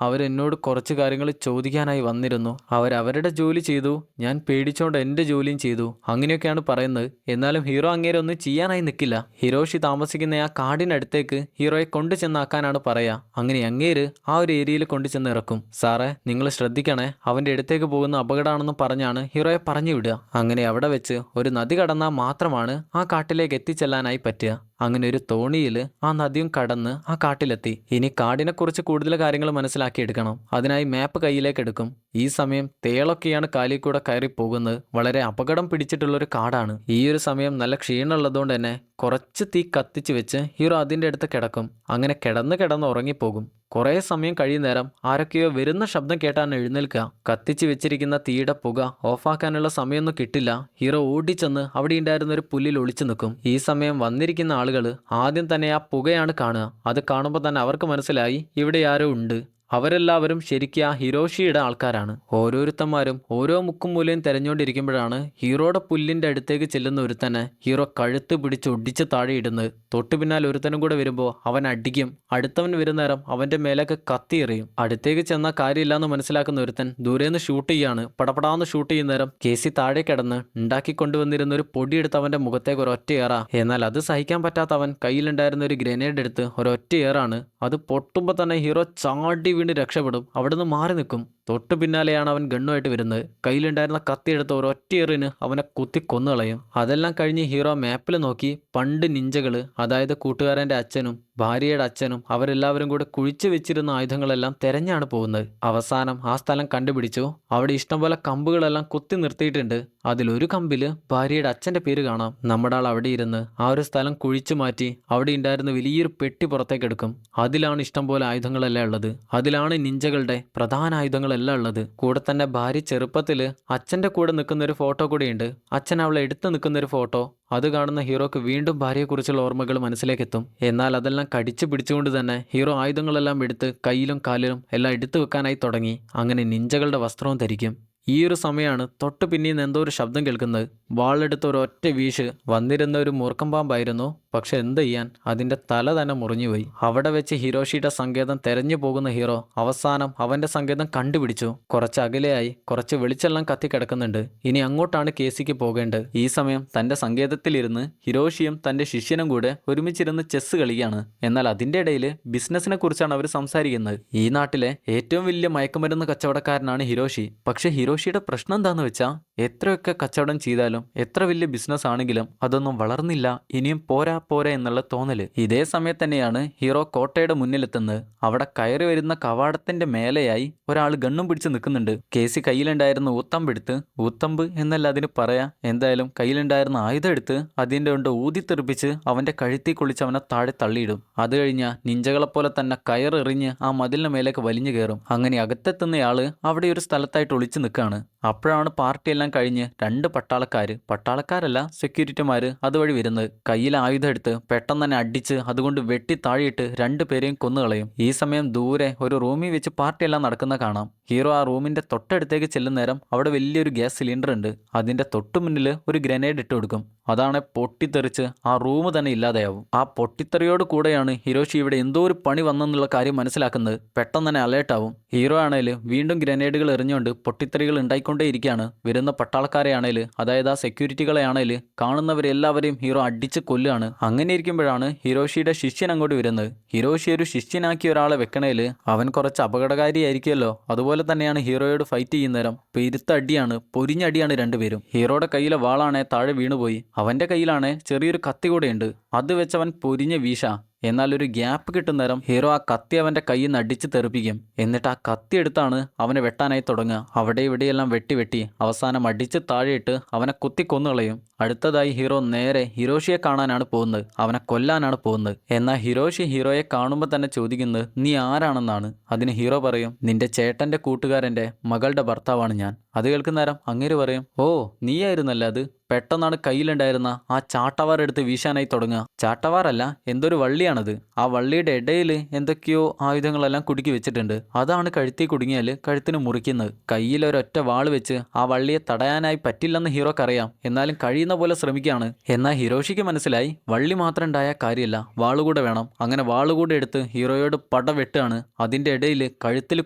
അവരെന്നോട് കുറച്ച് കാര്യങ്ങൾ ചോദിക്കാനായി വന്നിരുന്നു. അവരവരുടെ ജോലി ചെയ്തു, ഞാൻ പേടിച്ചോണ്ട് എൻ്റെ ജോലിയും ചെയ്തു, അങ്ങനെയൊക്കെയാണ് പറയുന്നത്. എന്നാലും ഹീറോ അങ്ങേരെ ഒന്നും ചെയ്യാനായി നിൽക്കില്ല. ഹിരോഷി താമസിക്കുന്ന ആ കാടിനടുത്തേക്ക് ഹീറോയെ കൊണ്ടു ചെന്നാക്കാനാണ് പറയാ. അങ്ങനെ അങ്ങേര് ആ ഒരു ഏരിയയിൽ കൊണ്ടു ചെന്ന് ഇറക്കും. സാറേ നിങ്ങൾ ശ്രദ്ധിക്കണേ, അവൻ്റെ അടുത്തേക്ക് പോകുന്ന അപകടമാണെന്ന് പറഞ്ഞാണ് ഹീറോയെ പറഞ്ഞു വിടുക. അങ്ങനെ അവിടെ വെച്ച് ഒരു നദി കടന്നാൽ മാത്രമാണ് ആ കാട്ടിലേക്ക് എത്തിച്ചെല്ലാനായി പറ്റുക. അങ്ങനെ ഒരു തോണിയിൽ ആ നദിയും കടന്ന് ആ കാട്ടിലെത്തി. ഇനി കാടിനെക്കുറിച്ച് കൂടുതൽ കാര്യങ്ങൾ മനസ്സിലാക്കിയെടുക്കണം. അതിനായി മാപ്പ് കയ്യിലേക്ക് എടുക്കും. ഈ സമയം തേളൊക്കെയാണ് കാലിൽ കൂടെ കയറി പോകുന്നത്. വളരെ അപകടം പിടിച്ചിട്ടുള്ളൊരു കാടാണ്. ഈ ഒരു സമയം നല്ല ക്ഷീണമുള്ളതുകൊണ്ട് തന്നെ കുറച്ച് തീ കത്തിച്ച് വെച്ച് ഹീറോ അതിൻ്റെ അടുത്ത് കിടക്കും. അങ്ങനെ കിടന്ന് ഉറങ്ങിപ്പോകും. കുറേ സമയം കഴിയുന്നേരം ആരൊക്കെയോ വരുന്ന ശബ്ദം കേട്ടാണ് എഴുന്നേൽക്കുക. കത്തിച്ച് വെച്ചിരിക്കുന്ന തീയുടെ പുക ഓഫാക്കാനുള്ള സമയമൊന്നും കിട്ടില്ല. ഹീറോ ഓടിച്ചെന്ന് അവിടെ ഉണ്ടായിരുന്ന ഒരു പുല്ലിൽ ഒളിച്ചു നിൽക്കും. ഈ സമയം വന്നിരിക്കുന്ന ആളുകൾ ആദ്യം തന്നെ ആ പുകയാണ് കാണുക. അത് കാണുമ്പോൾ തന്നെ അവർക്ക് മനസ്സിലായി ഇവിടെ ആരോ ഉണ്ട്. അവരെല്ലാവരും ശരിക്കും ആ ഹിരോഷിയുടെ ആൾക്കാരാണ്. ഓരോരുത്തന്മാരും ഓരോ മുക്കും മൂലയും തെരഞ്ഞുകൊണ്ടിരിക്കുമ്പോഴാണ് ഹീറോയുടെ പുല്ലിൻ്റെ അടുത്തേക്ക് ചെല്ലുന്ന ഒരുത്തനെ ഹീറോ കഴുത്ത് പിടിച്ച് ഒടിച്ച് താഴെ ഇടുന്നത്. തൊട്ടു പിന്നാലെ ഒരുത്തനും കൂടെ വരുമ്പോൾ അവൻ അടിക്കും. അടുത്തവൻ വരുന്നേരം അവൻ്റെ മേലേക്ക് കത്തി എറിയും. അടുത്തേക്ക് ചെന്നാൽ കാര്യമില്ലാന്ന് മനസ്സിലാക്കുന്ന ഒരുത്തൻ ദൂരേന്ന് ഷൂട്ട് ചെയ്യാണ്. പടപടാന്ന് ഷൂട്ട് ചെയ്യുന്നേരം കേസി താഴെ കിടന്ന് ഉണ്ടാക്കി കൊണ്ടുവന്നിരുന്ന ഒരു പൊടിയെടുത്ത് അവൻ്റെ മുഖത്തേക്ക് ഒരൊറ്റ ഏറാ. എന്നാൽ അത് സഹിക്കാൻ പറ്റാത്ത അവൻ കയ്യിലുണ്ടായിരുന്ന ഒരു ഗ്രനേഡ് എടുത്ത് ഒരൊറ്റ ഏറാണ്. അത് പൊട്ടുമ്പോൾ തന്നെ ഹീറോ ചാടി വീണ് രക്ഷപ്പെടും. അവിടുന്ന് മാറി നിൽക്കും. തൊട്ടു പിന്നാലെയാണ് അവൻ ഗണ്ണുമായിട്ട് വരുന്നത്. കയ്യിലുണ്ടായിരുന്ന കത്തിയെടുത്ത് ഒരൊറ്റ എറിന് അവനെ കുത്തി കൊന്നുകളയും. അതെല്ലാം കഴിഞ്ഞ് ഹീറോ മാപ്പിൽ നോക്കി പണ്ട് നിഞ്ചകള്, അതായത് കൂട്ടുകാരൻ്റെ അച്ഛനും ഭാര്യയുടെ അച്ഛനും അവരെല്ലാവരും കൂടെ കുഴിച്ചു വെച്ചിരുന്ന ആയുധങ്ങളെല്ലാം തെരഞ്ഞാണ് പോകുന്നത്. അവസാനം ആ സ്ഥലം കണ്ടുപിടിച്ചു. അവിടെ ഇഷ്ടംപോലെ കമ്പുകളെല്ലാം കുത്തി നിർത്തിയിട്ടുണ്ട്. അതിലൊരു കമ്പില് ഭാര്യയുടെ അച്ഛൻ്റെ പേര് കാണാം. നമ്മുടെ ആൾ അവിടെ ഇരുന്ന് ആ ഒരു സ്ഥലം കുഴിച്ചു മാറ്റി അവിടെ ഉണ്ടായിരുന്ന വലിയൊരു പെട്ടി പുറത്തേക്ക് എടുക്കും. അതിലാണ് ഇഷ്ടംപോലെ ആയുധങ്ങളെല്ലാം ഉള്ളത്. അതിലാണ് നിഞ്ചകളുടെ പ്രധാന ആയുധങ്ങളെല്ലാം ഉള്ളത്. കൂടെ തന്നെ ഭാര്യ ചെറുപ്പത്തിൽ അച്ഛൻ്റെ കൂടെ നിൽക്കുന്ന ഒരു ഫോട്ടോ കൂടെയുണ്ട്. അച്ഛൻ അവളെ എടുത്ത് നിൽക്കുന്ന ഒരു ഫോട്ടോ. അത് കാണുന്ന ഹീറോക്ക് വീണ്ടും ഭാര്യയെക്കുറിച്ചുള്ള ഓർമ്മകൾ മനസ്സിലേക്കെത്തും. എന്നാൽ അതെല്ലാം കടിച്ചു പിടിച്ചുകൊണ്ട് തന്നെ ഹീറോ ആയുധങ്ങളെല്ലാം എടുത്ത് കയ്യിലും കാലിലും എല്ലാം എടുത്തു വെക്കാനായി തുടങ്ങി. അങ്ങനെ നിഞ്ചകളുടെ വസ്ത്രവും ധരിക്കും. ഈ ഒരു സമയമാണ് തൊട്ട് പിന്നീന്ന് എന്തോ ഒരു ശബ്ദം കേൾക്കുന്നത്. വാളെടുത്ത് ഒരൊറ്റ വീശ്. വന്നിരുന്ന ഒരു മൂർഖം പാമ്പായിരുന്നു. പക്ഷെ എന്ത് ചെയ്യാൻ, അതിൻ്റെ തല തന്നെ മുറിഞ്ഞുപോയി. അവിടെ വെച്ച് ഹിരോഷിയുടെ സങ്കേതം തെരഞ്ഞു പോകുന്ന ഹീറോ അവസാനം അവൻ്റെ സങ്കേതം കണ്ടുപിടിച്ചു. കുറച്ച് അകലെയായി കുറച്ച് വെളിച്ചെല്ലാം കത്തിക്കിടക്കുന്നുണ്ട്. ഇനി അങ്ങോട്ടാണ് കേസിക്ക് പോകേണ്ടത്. ഈ സമയം തൻ്റെ സങ്കേതത്തിലിരുന്ന് ഹിരോഷിയും തൻ്റെ ശിഷ്യനും കൂടെ ഒരുമിച്ചിരുന്ന് ചെസ്സ് കളിക്കുകയാണ്. എന്നാൽ അതിൻ്റെ ഇടയിൽ ബിസിനസ്സിനെ കുറിച്ചാണ് അവർ സംസാരിക്കുന്നത്. ഈ നാട്ടിലെ ഏറ്റവും വലിയ മയക്കുമരുന്ന് കച്ചവടക്കാരനാണ് ഹിരോഷി. പക്ഷെ ഹിരോഷിയുടെ പ്രശ്നം എന്താണെന്ന് വെച്ചാൽ എത്രയൊക്കെ കച്ചവടം ചെയ്താലും എത്ര വലിയ ബിസിനസ് ആണെങ്കിലും അതൊന്നും വളർന്നില്ല. ഇനിയും പോരാ എന്നുള്ള തോന്നല്. ഇതേ സമയത്ത് തന്നെയാണ് ഹീറോ കോട്ടയുടെ മുന്നിലെത്തുന്നത്. അവിടെ കയറി വരുന്ന കവാടത്തിന്റെ മേലെയായി ഒരാൾ ഗണ്ണും പിടിച്ച് നിൽക്കുന്നുണ്ട്. കേസി കയ്യിലുണ്ടായിരുന്ന ഊത്തമ്പെടുത്ത്, ഊത്തമ്പ് എന്നല്ല അതിന് പറയാ, എന്തായാലും കയ്യിലുണ്ടായിരുന്ന ആയുധം എടുത്ത് അതിൻ്റെ കൊണ്ട് ഊതിത്തെറിപ്പിച്ച് അവന്റെ കഴുത്തി കൊള്ളിച്ച് അവനെ താഴെ തള്ളിയിടും. അത് കഴിഞ്ഞാൽ നിഞ്ചകളെപ്പോലെ തന്നെ കയറെറിഞ്ഞ് ആ മതിലിന് മേലേക്ക് വലിഞ്ഞു കയറും. അങ്ങനെ അകത്തെത്തുന്നയാള് അവിടെ ഒരു സ്ഥലത്തായിട്ട് ഒളിച്ചു നിൽക്കുകയാണ്. അപ്പോഴാണ് പാർട്ടിയെല്ലാം കഴിഞ്ഞ് രണ്ട് പട്ടാളക്കാരല്ല സെക്യൂരിറ്റിമാര് അതുവഴി വരുന്നത്. കയ്യിൽ ആയുധം എടുത്ത് പെട്ടെന്ന് തന്നെ അടിച്ച് അതുകൊണ്ട് വെട്ടി താഴെയിട്ട് രണ്ടുപേരെയും കൊന്നുകളയും. ഈ സമയം ദൂരെ ഒരു റൂമിൽ വെച്ച് പാർട്ടിയെല്ലാം നടക്കുന്ന കാണാം. ഹീറോ ആ റൂമിന്റെ തൊട്ടടുത്തേക്ക് ചെല്ലുന്നേരം അവിടെ വലിയൊരു ഗ്യാസ് സിലിണ്ടർ ഉണ്ട്. അതിന്റെ തൊട്ടു മുന്നിൽ ഒരു ഗ്രനേഡ് ഇട്ട് കൊടുക്കും. അതാണ് പൊട്ടിത്തെറിച്ച് ആ റൂം തന്നെ ഇല്ലാതെയാവും. ആ പൊട്ടിത്തെറിയോട് കൂടെയാണ് ഹിരോഷി ഇവിടെ എന്തോ ഒരു പണി വന്നെന്നുള്ള കാര്യം മനസ്സിലാക്കുന്നത്. പെട്ടെന്ന് തന്നെ അലേർട്ടാവും. ഹീറോ ആണേൽ വീണ്ടും ഗ്രനേഡുകൾ എറിഞ്ഞുകൊണ്ട് പൊട്ടിത്തെറികൾ ഉണ്ടായിക്കൊണ്ടേയിരിക്കുകയാണ്. വരുന്ന പട്ടാളക്കാരെ ആണേൽ, അതായത് ആ സെക്യൂരിറ്റികളെ ആണേൽ കാണുന്നവരെല്ലാവരെയും ഹീറോ അടിച്ച് കൊല്ലുകയാണ്. അങ്ങനെ ഇരിക്കുമ്പോഴാണ് ഹിരോഷിയുടെ ശിഷ്യൻ അങ്ങോട്ട് വരുന്നത്. ഹിരോഷി ഒരു ശിഷ്യനാക്കി ഒരാളെ വെക്കണേൽ അവൻ കുറച്ച് അപകടകാരിയായിരിക്കുമല്ലോ. അതുപോലെ തന്നെയാണ് ഹീറോയോട് ഫൈറ്റ് ചെയ്യുന്നേരം പെരുത്ത അടിയാണ്, പൊരിഞ്ഞടിയാണ് രണ്ടുപേരും. ഹീറോയുടെ കയ്യിലെ വാളാണെ താഴെ വീണുപോയി. അവന്റെ കയ്യിലാണെ ചെറിയൊരു കത്തി കൂടെയുണ്ട്. അത് വെച്ചവൻ പൊരിഞ്ഞ വീശ. എന്നാൽ ഒരു ഗ്യാപ്പ് കിട്ടുന്നേരം ഹീറോ ആ കത്തി അവന്റെ കയ്യിൽ നിന്ന് അടിച്ച് തെറിപ്പിക്കും. എന്നിട്ട് ആ കത്തി എടുത്താണ് അവനെ വെട്ടാനായി തുടങ്ങുക. അവിടെ ഇവിടെയെല്ലാം വെട്ടി അവസാനം അടിച്ച് താഴെയിട്ട് അവനെ കുത്തി കൊന്നുകളയും. അടുത്തതായി ഹീറോ നേരെ ഹിരോഷിയെ കാണാനാണ് പോകുന്നത്. അവനെ കൊല്ലാനാണ് പോകുന്നത്. എന്നാൽ ഹിരോഷി ഹീറോയെ കാണുമ്പോൾ തന്നെ ചോദിക്കുന്നത് നീ ആരാണെന്നാണ്. അതിന് ഹീറോ പറയും, നിന്റെ ചേട്ടന്റെ കൂട്ടുകാരന്റെ മകളുടെ ഭർത്താവാണ് ഞാൻ. അത് കേൾക്കുന്നേരം അങ്ങേര് പറയും, ഓ നീയായിരുന്നല്ലേ അത്. പെട്ടെന്നാണ് കയ്യിലുണ്ടായിരുന്ന ആ ചാട്ടവാർ എടുത്ത് വീശാനായി തുടങ്ങുക. ചാട്ടവാറല്ല, എന്തൊരു വള്ളിയാണത്. ആ വള്ളിയുടെ ഇടയിൽ എന്തൊക്കെയോ ആയുധങ്ങളെല്ലാം കുടുക്കി വെച്ചിട്ടുണ്ട്. അതാണ് കഴുത്തിൽ കുടുങ്ങിയാൽ കഴുത്തിന് മുറിക്കുന്നത്. കയ്യിൽ ഒരൊറ്റ വാള് വെച്ച് ആ വള്ളിയെ തടയാനായി പറ്റില്ലെന്ന് ഹീറോക്കറിയാം. എന്നാലും കഴിയുന്ന പോലെ ശ്രമിക്കുകയാണ്. എന്നാൽ ഹിരോഷിക്ക് മനസ്സിലായി വള്ളി മാത്രം ഉണ്ടായ കാര്യമില്ല, വാളുകൂടെ വേണം. അങ്ങനെ വാളുകൂടെ എടുത്ത് ഹീറോയോട് പട വെട്ടുകയാണ്. അതിന്റെ ഇടയിൽ കഴുത്തിൽ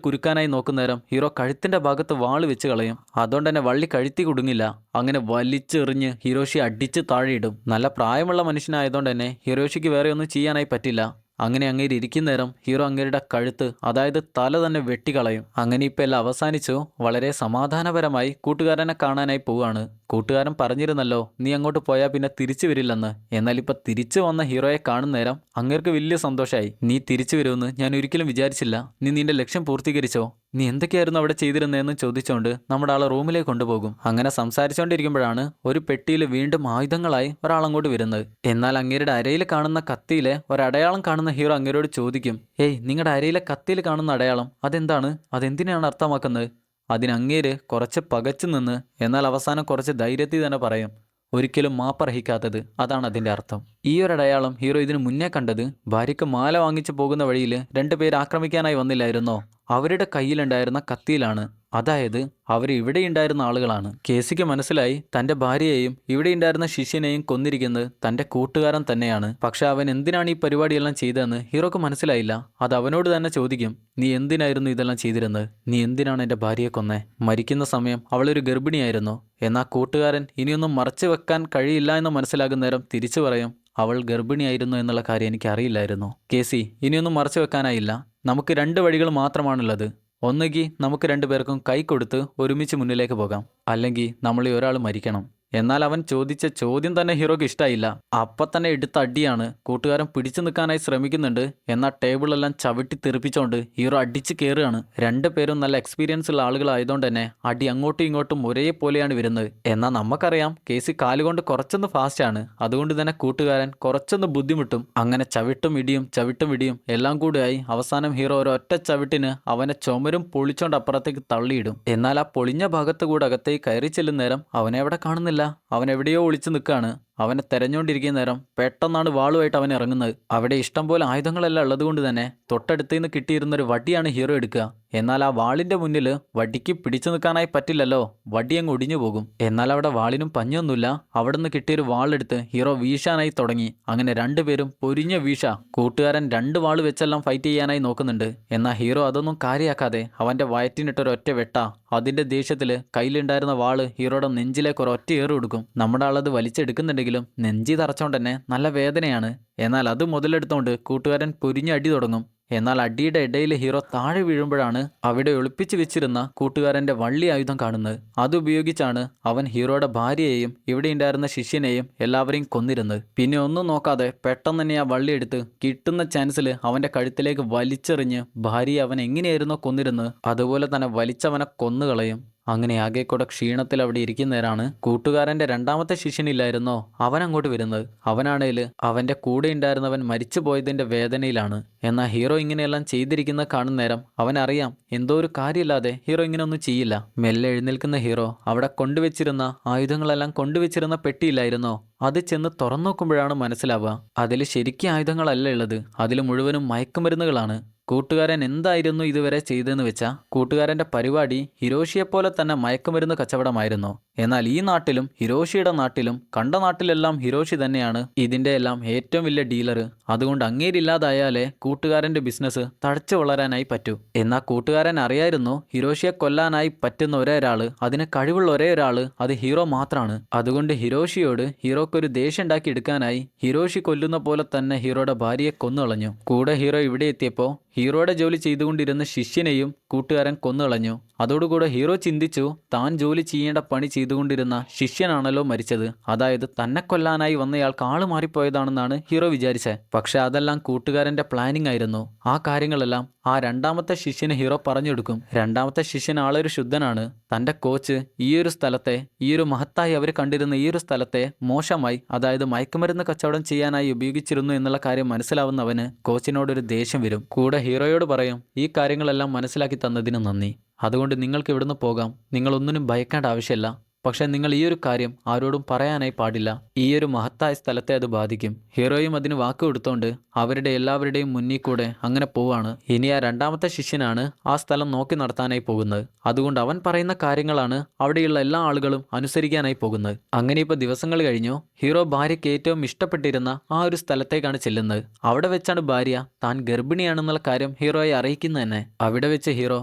കുരുക്കാനായി നോക്കുന്നേരം ഹീറോ കഴുത്തിന്റെ ഭാഗത്ത് വാള് വെച്ച് കളയും. അതുകൊണ്ട് തന്നെ വള്ളി കഴുത്തി കുടുങ്ങില്ല. അങ്ങനെ വലിച്ചെറിഞ്ഞ് ഹിരോഷി അടിച്ച് താഴെയിടും. നല്ല പ്രായമുള്ള മനുഷ്യനായതുകൊണ്ട് തന്നെ ഹിരോഷിക്ക് വേറെ ഒന്നും ചെയ്യാനായി പറ്റില്ല. അങ്ങനെ അങ്ങേര് ഇരിക്കുന്ന നേരം ഹീറോ അങ്ങേരുടെ കഴുത്ത്, അതായത് തല തന്നെ വെട്ടിക്കളയും. അങ്ങനെ ഇപ്പം എല്ലാം അവസാനിച്ചു. വളരെ സമാധാനപരമായി കൂട്ടുകാരനെ കാണാനായി പോവുകയാണ്. കൂട്ടുകാരൻ പറഞ്ഞിരുന്നല്ലോ നീ അങ്ങോട്ട് പോയാൽ പിന്നെ തിരിച്ചു വരില്ലെന്ന്. എന്നാൽ ഇപ്പം തിരിച്ചു വന്ന ഹീറോയെ കാണുന്ന നേരം അങ്ങേർക്ക് വലിയ സന്തോഷമായി. നീ തിരിച്ചു വരുമെന്ന് ഞാൻ ഒരിക്കലും വിചാരിച്ചില്ല. നീ നിന്റെ ലക്ഷ്യം പൂർത്തീകരിച്ചോ? നീ എന്തൊക്കെയായിരുന്നു അവിടെ ചെയ്തിരുന്നതെന്ന് ചോദിച്ചുകൊണ്ട് നമ്മുടെ ആളെ റൂമിലേക്ക് കൊണ്ടുപോകും. അങ്ങനെ സംസാരിച്ചുകൊണ്ടിരിക്കുമ്പോഴാണ് ഒരു പെട്ടിയിൽ വീണ്ടും ആയുധങ്ങളായി ഒരാളങ്ങോട്ട് വരുന്നത്. എന്നാൽ അങ്ങേരുടെ അരയിൽ കാണുന്ന കത്തിയിലെ ഒരടയാളം കാണുന്ന ഹീറോ അങ്ങേരോട് ചോദിക്കും, ഏയ് നിങ്ങളുടെ അരയിലെ കത്തിയിൽ കാണുന്ന അടയാളം അതെന്താണ്? അതെന്തിനാണ് അർത്ഥമാക്കുന്നത്? അതിനങ്ങേര് കുറച്ച് പകച്ചു നിന്ന് എന്നാൽ അവസാനം കുറച്ച് ധൈര്യത്തിൽ തന്നെ പറയും, ഒരിക്കലും മാപ്പർഹിക്കാത്തത്, അതാണ് അതിൻ്റെ അർത്ഥം. ഈ ഒരു അടയാളം ഹീറോ ഇതിനു മുന്നേ കണ്ടത് ഭാര്യയ്ക്ക് മാല വാങ്ങിച്ചു പോകുന്ന വഴിയിൽ രണ്ടുപേർ ആക്രമിക്കാനായി വന്നില്ലായിരുന്നോ? അവരുടെ കയ്യിലുണ്ടായിരുന്ന കത്തിയിലാണ്. അതായത് അവർ ഇവിടെ ഉണ്ടായിരുന്ന ആളുകളാണ്. കേസിക്ക് മനസ്സിലായി തൻ്റെ ഭാര്യയെയും ഇവിടെ ഉണ്ടായിരുന്ന ശിഷ്യനെയും കൊന്നിരിക്കുന്നത് തൻ്റെ കൂട്ടുകാരൻ തന്നെയാണ്. പക്ഷെ അവൻ എന്തിനാണ് ഈ പരിപാടിയെല്ലാം ചെയ്തതെന്ന് ഹീറോക്ക് മനസ്സിലായില്ല. അത് അവനോട് തന്നെ ചോദിക്കും, നീ എന്തിനായിരുന്നു ഇതെല്ലാം ചെയ്തിരുന്നത്? നീ എന്തിനാണ് എൻ്റെ ഭാര്യയെ കൊന്നേ? മരിക്കുന്ന സമയം അവളൊരു ഗർഭിണിയായിരുന്നു. എന്നാൽ കൂട്ടുകാരൻ ഇനിയൊന്നും മറച്ചു വെക്കാൻ കഴിയില്ല എന്ന് മനസ്സിലാകുന്ന നേരം തിരിച്ചു പറയും, അവൾ ഗർഭിണിയായിരുന്നു എന്നുള്ള കാര്യം എനിക്ക് അറിയില്ലായിരുന്നു. കേസി, ഇനിയൊന്നും മറച്ചു വെക്കാനായില്ല. നമുക്ക് 2 വഴികൾ മാത്രമാണുള്ളത്. ഒന്നുകിൽ നമുക്ക് 2 പേർക്കും കൈ കൊടുത്ത് ഒരുമിച്ച് മുന്നിലേക്ക് പോകാം, അല്ലെങ്കിൽ നമ്മളിൽ ഒരാൾ മരിക്കണം. എന്നാൽ അവൻ ചോദിച്ച ചോദ്യം തന്നെ ഹീറോക്ക് ഇഷ്ടമായില്ല. അപ്പം തന്നെ എടുത്ത അടിയാണ്. കൂട്ടുകാരൻ പിടിച്ചു നിൽക്കാനായി ശ്രമിക്കുന്നുണ്ട്. എന്നാൽ ടേബിളെല്ലാം ചവിട്ടി തെറിപ്പിച്ചുകൊണ്ട് ഹീറോ അടിച്ച് കയറുകയാണ്. 2 പേരും നല്ല എക്സ്പീരിയൻസ് ഉള്ള ആളുകളായതുകൊണ്ട് തന്നെ അടി അങ്ങോട്ടും ഇങ്ങോട്ടും ഒരേപോലെയാണ് വരുന്നത്. എന്നാൽ നമുക്കറിയാം കേസി കാലുകൊണ്ട് കുറച്ചൊന്ന് ഫാസ്റ്റാണ്. അതുകൊണ്ട് തന്നെ കൂട്ടുകാരൻ കുറച്ചൊന്ന് ബുദ്ധിമുട്ടും. അങ്ങനെ ചവിട്ടും ഇടിയും എല്ലാം കൂടിയായി അവസാനം ഹീറോ ഒരൊറ്റ ചവിട്ടിന് അവനെ ചുമരും പൊളിച്ചോണ്ട് അപ്പുറത്തേക്ക് തള്ളിയിടും. എന്നാൽ ആ പൊളിഞ്ഞ ഭാഗത്ത് കൂടെ അകത്തേക്ക് കയറി ചെല്ലുന്ന നേരം അവനെ അവിടെ കാണുന്നില്ല. അവൻ എവിടെയോ ഒളിച്ചു നിൽക്കുകയാണ്. അവനെ തെരഞ്ഞുകൊണ്ടിരിക്കുന്ന നേരം പെട്ടെന്നാണ് വാളുമായിട്ട് അവൻ ഇറങ്ങുന്നത്. അവിടെ ഇഷ്ടം പോലെ ആയുധങ്ങളെല്ലാം ഉള്ളതുകൊണ്ട് തന്നെ തൊട്ടടുത്ത് നിന്ന് കിട്ടിയിരുന്നൊരു വടിയാണ് ഹീറോ എടുക്കുക. എന്നാൽ ആ വാളിൻ്റെ മുന്നിൽ വടിക്ക് പിടിച്ചു നിൽക്കാനായി പറ്റില്ലല്ലോ, വടി അങ്ങ് ഒടിഞ്ഞു പോകും. എന്നാൽ അവിടെ വാളിനും പഞ്ഞൊന്നുമില്ല. അവിടെ നിന്ന് കിട്ടിയൊരു വാളെടുത്ത് ഹീറോ വീശാനായി തുടങ്ങി. അങ്ങനെ 2 പേരും പൊരിഞ്ഞ വീശ. കൂട്ടുകാരൻ 2 വാൾ വെച്ചെല്ലാം ഫൈറ്റ് ചെയ്യാനായി നോക്കുന്നുണ്ട്. എന്നാൽ ഹീറോ അതൊന്നും കാര്യമാക്കാതെ അവൻ്റെ വയറ്റിനിട്ടൊരൊറ്റ വെട്ട. അതിൻ്റെ ദേഷ്യത്തിൽ കയ്യിലുണ്ടായിരുന്ന വാള് ഹീറോയുടെ നെഞ്ചിലേക്ക് ഒരൊറ്റ ഏറ് കൊടുക്കും. നമ്മുടെ ആളത് വലിച്ചെടുക്കുന്നുണ്ടെങ്കിലും നെഞ്ചി തറച്ചോണ്ട് തന്നെ നല്ല വേദനയാണ്. എന്നാൽ അത് മുതലെടുത്തോണ്ട് കൂട്ടുകാരൻ പൊരിഞ്ഞ അടി തുടങ്ങും. എന്നാൽ അടിയുടെ ഇടയിൽ ഹീറോ താഴെ വീഴുമ്പോഴാണ് അവിടെ ഒളിപ്പിച്ചു വെച്ചിരുന്ന കൂട്ടുകാരൻ്റെ വള്ളി ആയുധം കാണുന്നത്. അതുപയോഗിച്ചാണ് അവൻ ഹീറോയുടെ ഭാര്യയെയും ഇവിടെ ഉണ്ടായിരുന്ന ശിഷ്യനെയും എല്ലാവരെയും കൊന്നിരുന്നത്. പിന്നെ ഒന്നും നോക്കാതെ പെട്ടെന്ന് തന്നെ ആ വള്ളി എടുത്ത് കിട്ടുന്ന ചാൻസിൽ അവൻ്റെ കഴുത്തിലേക്ക് വലിച്ചെറിഞ്ഞ് ഭാര്യയെ അവൻ എങ്ങനെയായിരുന്നോ കൊന്നിരുന്നത് അതുപോലെ തന്നെ വലിച്ചവനെ കൊന്നുകളയും. അങ്ങനെ ആകെ കൂടെ ക്ഷീണത്തിൽ അവിടെ ഇരിക്കുന്നേരാണ് കൂട്ടുകാരൻ്റെ 2ാമത്തെ ശിഷ്യനില്ലായിരുന്നോ അവൻ അങ്ങോട്ട് വരുന്നത്. അവനാണേൽ അവൻ്റെ കൂടെ ഉണ്ടായിരുന്നവൻ മരിച്ചു പോയതിൻ്റെ വേദനയിലാണ്. എന്നാൽ ഹീറോ ഇങ്ങനെയെല്ലാം ചെയ്തിരിക്കുന്ന കാണുന്ന നേരം അവനറിയാം എന്തോ ഒരു കാര്യമില്ലാതെ ഹീറോ ഇങ്ങനെയൊന്നും ചെയ്യില്ല. മെല്ലെ എഴുന്നേൽക്കുന്ന ഹീറോ അവിടെ കൊണ്ടുവച്ചിരുന്ന ആയുധങ്ങളെല്ലാം കൊണ്ടുവച്ചിരുന്ന പെട്ടിയില്ലായിരുന്നോ, അത് ചെന്ന് തുറന്നു നോക്കുമ്പോഴാണ് മനസ്സിലാവുക അതിൽ ശരിക്കും ആയുധങ്ങളല്ല ഉള്ളത്, അതിൽ മുഴുവനും മയക്കുമരുന്നുകളാണ്. കൂട്ടുകാരൻ എന്തായിരുന്നു ഇതുവരെ ചെയ്തതെന്ന് വെച്ചാൽ കൂട്ടുകാരൻ്റെ പരിപാടി ഹിരോഷിയെപ്പോലെ തന്നെ മയക്കുമരുന്ന് കച്ചവടമായിരുന്നു. എന്നാൽ ഈ നാട്ടിലും ഹിരോഷിയുടെ നാട്ടിലും കണ്ട നാട്ടിലെല്ലാം ഹിരോഷി തന്നെയാണ് ഇതിൻ്റെ എല്ലാം ഏറ്റവും വലിയ ഡീലർ. അതുകൊണ്ട് അങ്ങേരില്ലാതായാലേ കൂട്ടുകാരൻ്റെ ബിസിനസ് തഴച്ചു വളരാനായി പറ്റൂ. എന്നാൽ കൂട്ടുകാരൻ അറിയായിരുന്നു ഹിരോഷിയെ കൊല്ലാനായി പറ്റുന്ന ഒരേ ഒരാൾ, അതിന് കഴിവുള്ള ഒരേ ഒരാൾ അത് ഹീറോ മാത്രമാണ്. അതുകൊണ്ട് ഹിരോഷിയോട് ഹീറോക്കൊരു ദേഷ്യം ഉണ്ടാക്കി എടുക്കാനായി ഹിരോഷി കൊല്ലുന്ന പോലെ തന്നെ ഹീറോയുടെ ഭാര്യയെ കൊന്നുകളഞ്ഞു. കൂടെ ഹീറോ ഇവിടെ എത്തിയപ്പോൾ ഹീറോയുടെ ജോലി ചെയ്തുകൊണ്ടിരുന്ന ശിഷ്യനെയും കൂട്ടുകാരൻ കൊന്നുകളഞ്ഞു. അതോടുകൂടെ ഹീറോ ചിന്തിച്ചു താൻ ജോലി ചെയ്യേണ്ട പണി ചെയ്തുകൊണ്ടിരുന്ന ശിഷ്യനാണല്ലോ മരിച്ചത്, അതായത് തന്നെ കൊല്ലാനായി വന്നയാൾക്ക് ആള് മാറിപ്പോയതാണെന്നാണ് ഹീറോ വിചാരിച്ചത്. പക്ഷെ അതെല്ലാം കൂട്ടുകാരൻ്റെ പ്ലാനിങ് ആയിരുന്നു. ആ കാര്യങ്ങളെല്ലാം ആ 2ാമത്തെ ശിഷ്യന് ഹീറോ പറഞ്ഞെടുക്കും. 2ാമത്തെ ശിഷ്യൻ ആളൊരു ശുദ്ധനാണ്. തൻ്റെ കോച്ച് ഈ ഒരു സ്ഥലത്തെ ഈ ഒരു മഹത്തായി അവർ കണ്ടിരുന്ന ഈ ഒരു സ്ഥലത്തെ മോശമായി, അതായത് മയക്കുമരുന്ന് കച്ചവടം ചെയ്യാനായി ഉപയോഗിച്ചിരുന്നു എന്നുള്ള കാര്യം മനസ്സിലാവുന്നവന് കോച്ചിനോടൊരു ദേഷ്യം വരും. കൂടെ ഹീറോയോട് പറയും, ഈ കാര്യങ്ങളെല്ലാം മനസ്സിലാക്കി തന്നതിന് നന്ദി. അതുകൊണ്ട് നിങ്ങൾക്ക് ഇവിടുന്ന് പോകാം, നിങ്ങളൊന്നിനും ഭയക്കേണ്ട ആവശ്യമില്ല. പക്ഷെ നിങ്ങൾ ഈ ഒരു കാര്യം ആരോടും പറയാനായി പാടില്ല. ഈ ഒരു മഹത്തായ സ്ഥലത്തെ അത് ബാധിക്കും. ഹീറോയും അതിന് വാക്ക് കൊടുത്തോണ്ട് അവരുടെ എല്ലാവരുടെയും മുന്നിൽ കൂടെ അങ്ങനെ പോവാണ്. ഇനി ആ 2ാമത്തെ ശിഷ്യനാണ് ആ സ്ഥലം നോക്കി നടത്താനായി പോകുന്നത്. അതുകൊണ്ട് അവൻ പറയുന്ന കാര്യങ്ങളാണ് അവിടെയുള്ള എല്ലാ ആളുകളും അനുസരിക്കാനായി പോകുന്നത്. അങ്ങനെ ഇപ്പോൾ ദിവസങ്ങൾ കഴിഞ്ഞു. ഹീറോ ഭാര്യയ്ക്ക് ഏറ്റവും ഇഷ്ടപ്പെട്ടിരുന്ന ആ ഒരു സ്ഥലത്തേക്കാണ് ചെല്ലുന്നത്. അവിടെ വെച്ചാണ് ഭാര്യ താൻ ഗർഭിണിയാണെന്നുള്ള കാര്യം ഹീറോയെ അറിയിക്കുന്നത് തന്നെ. അവിടെ വെച്ച് ഹീറോ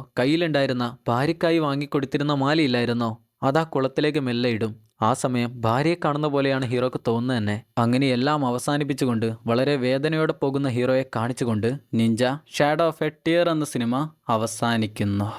കയ്യിലുണ്ടായിരുന്ന ഭാര്യക്കായി വാങ്ങിക്കൊടുത്തിരുന്ന മാലയില്ലായിരുന്നോ, അതാ കുളത്തിലേക്ക് മെല്ലെ ഇടും. ആ സമയം ഭാര്യയെ കാണുന്ന പോലെയാണ് ഹീറോക്ക് തോന്നുന്നത് തന്നെ. അങ്ങനെ എല്ലാം അവസാനിപ്പിച്ചുകൊണ്ട് വളരെ വേദനയോടെ പോകുന്ന ഹീറോയെ കാണിച്ചുകൊണ്ട് Ninja shadow of A tear എന്ന സിനിമ അവസാനിക്കുന്നു.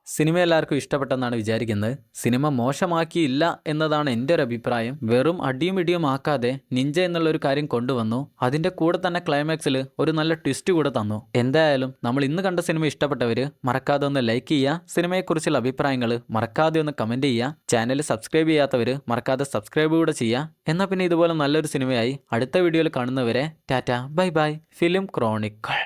സിനിമ എല്ലാവർക്കും ഇഷ്ടപ്പെട്ടെന്നാണ് വിചാരിക്കുന്നത്. സിനിമ മോശമാക്കിയില്ല എന്നതാണ് എൻ്റെ ഒരു അഭിപ്രായം. വെറും അടിയും ഇടിയും ആക്കാതെ നിഞ്ച എന്നുള്ളൊരു കാര്യം കൊണ്ടുവന്നു. അതിൻ്റെ കൂടെ തന്നെ ക്ലൈമാക്സിൽ ഒരു നല്ല ട്വിസ്റ്റ് കൂടെ തന്നു. എന്തായാലും നമ്മൾ ഇന്ന് കണ്ട സിനിമ ഇഷ്ടപ്പെട്ടവർ മറക്കാതെ ഒന്ന് ലൈക്ക് ചെയ്യുക. സിനിമയെക്കുറിച്ചുള്ള അഭിപ്രായങ്ങൾ മറക്കാതെ ഒന്ന് കമൻറ്റ് ചെയ്യുക. ചാനൽ സബ്സ്ക്രൈബ് ചെയ്യാത്തവർ മറക്കാതെ സബ്സ്ക്രൈബ് കൂടെ ചെയ്യുക. എന്നാൽ പിന്നെ ഇതുപോലെ നല്ലൊരു സിനിമയായി അടുത്ത വീഡിയോയിൽ കാണുന്നവരെ Tata bye bye. Film Chronicle.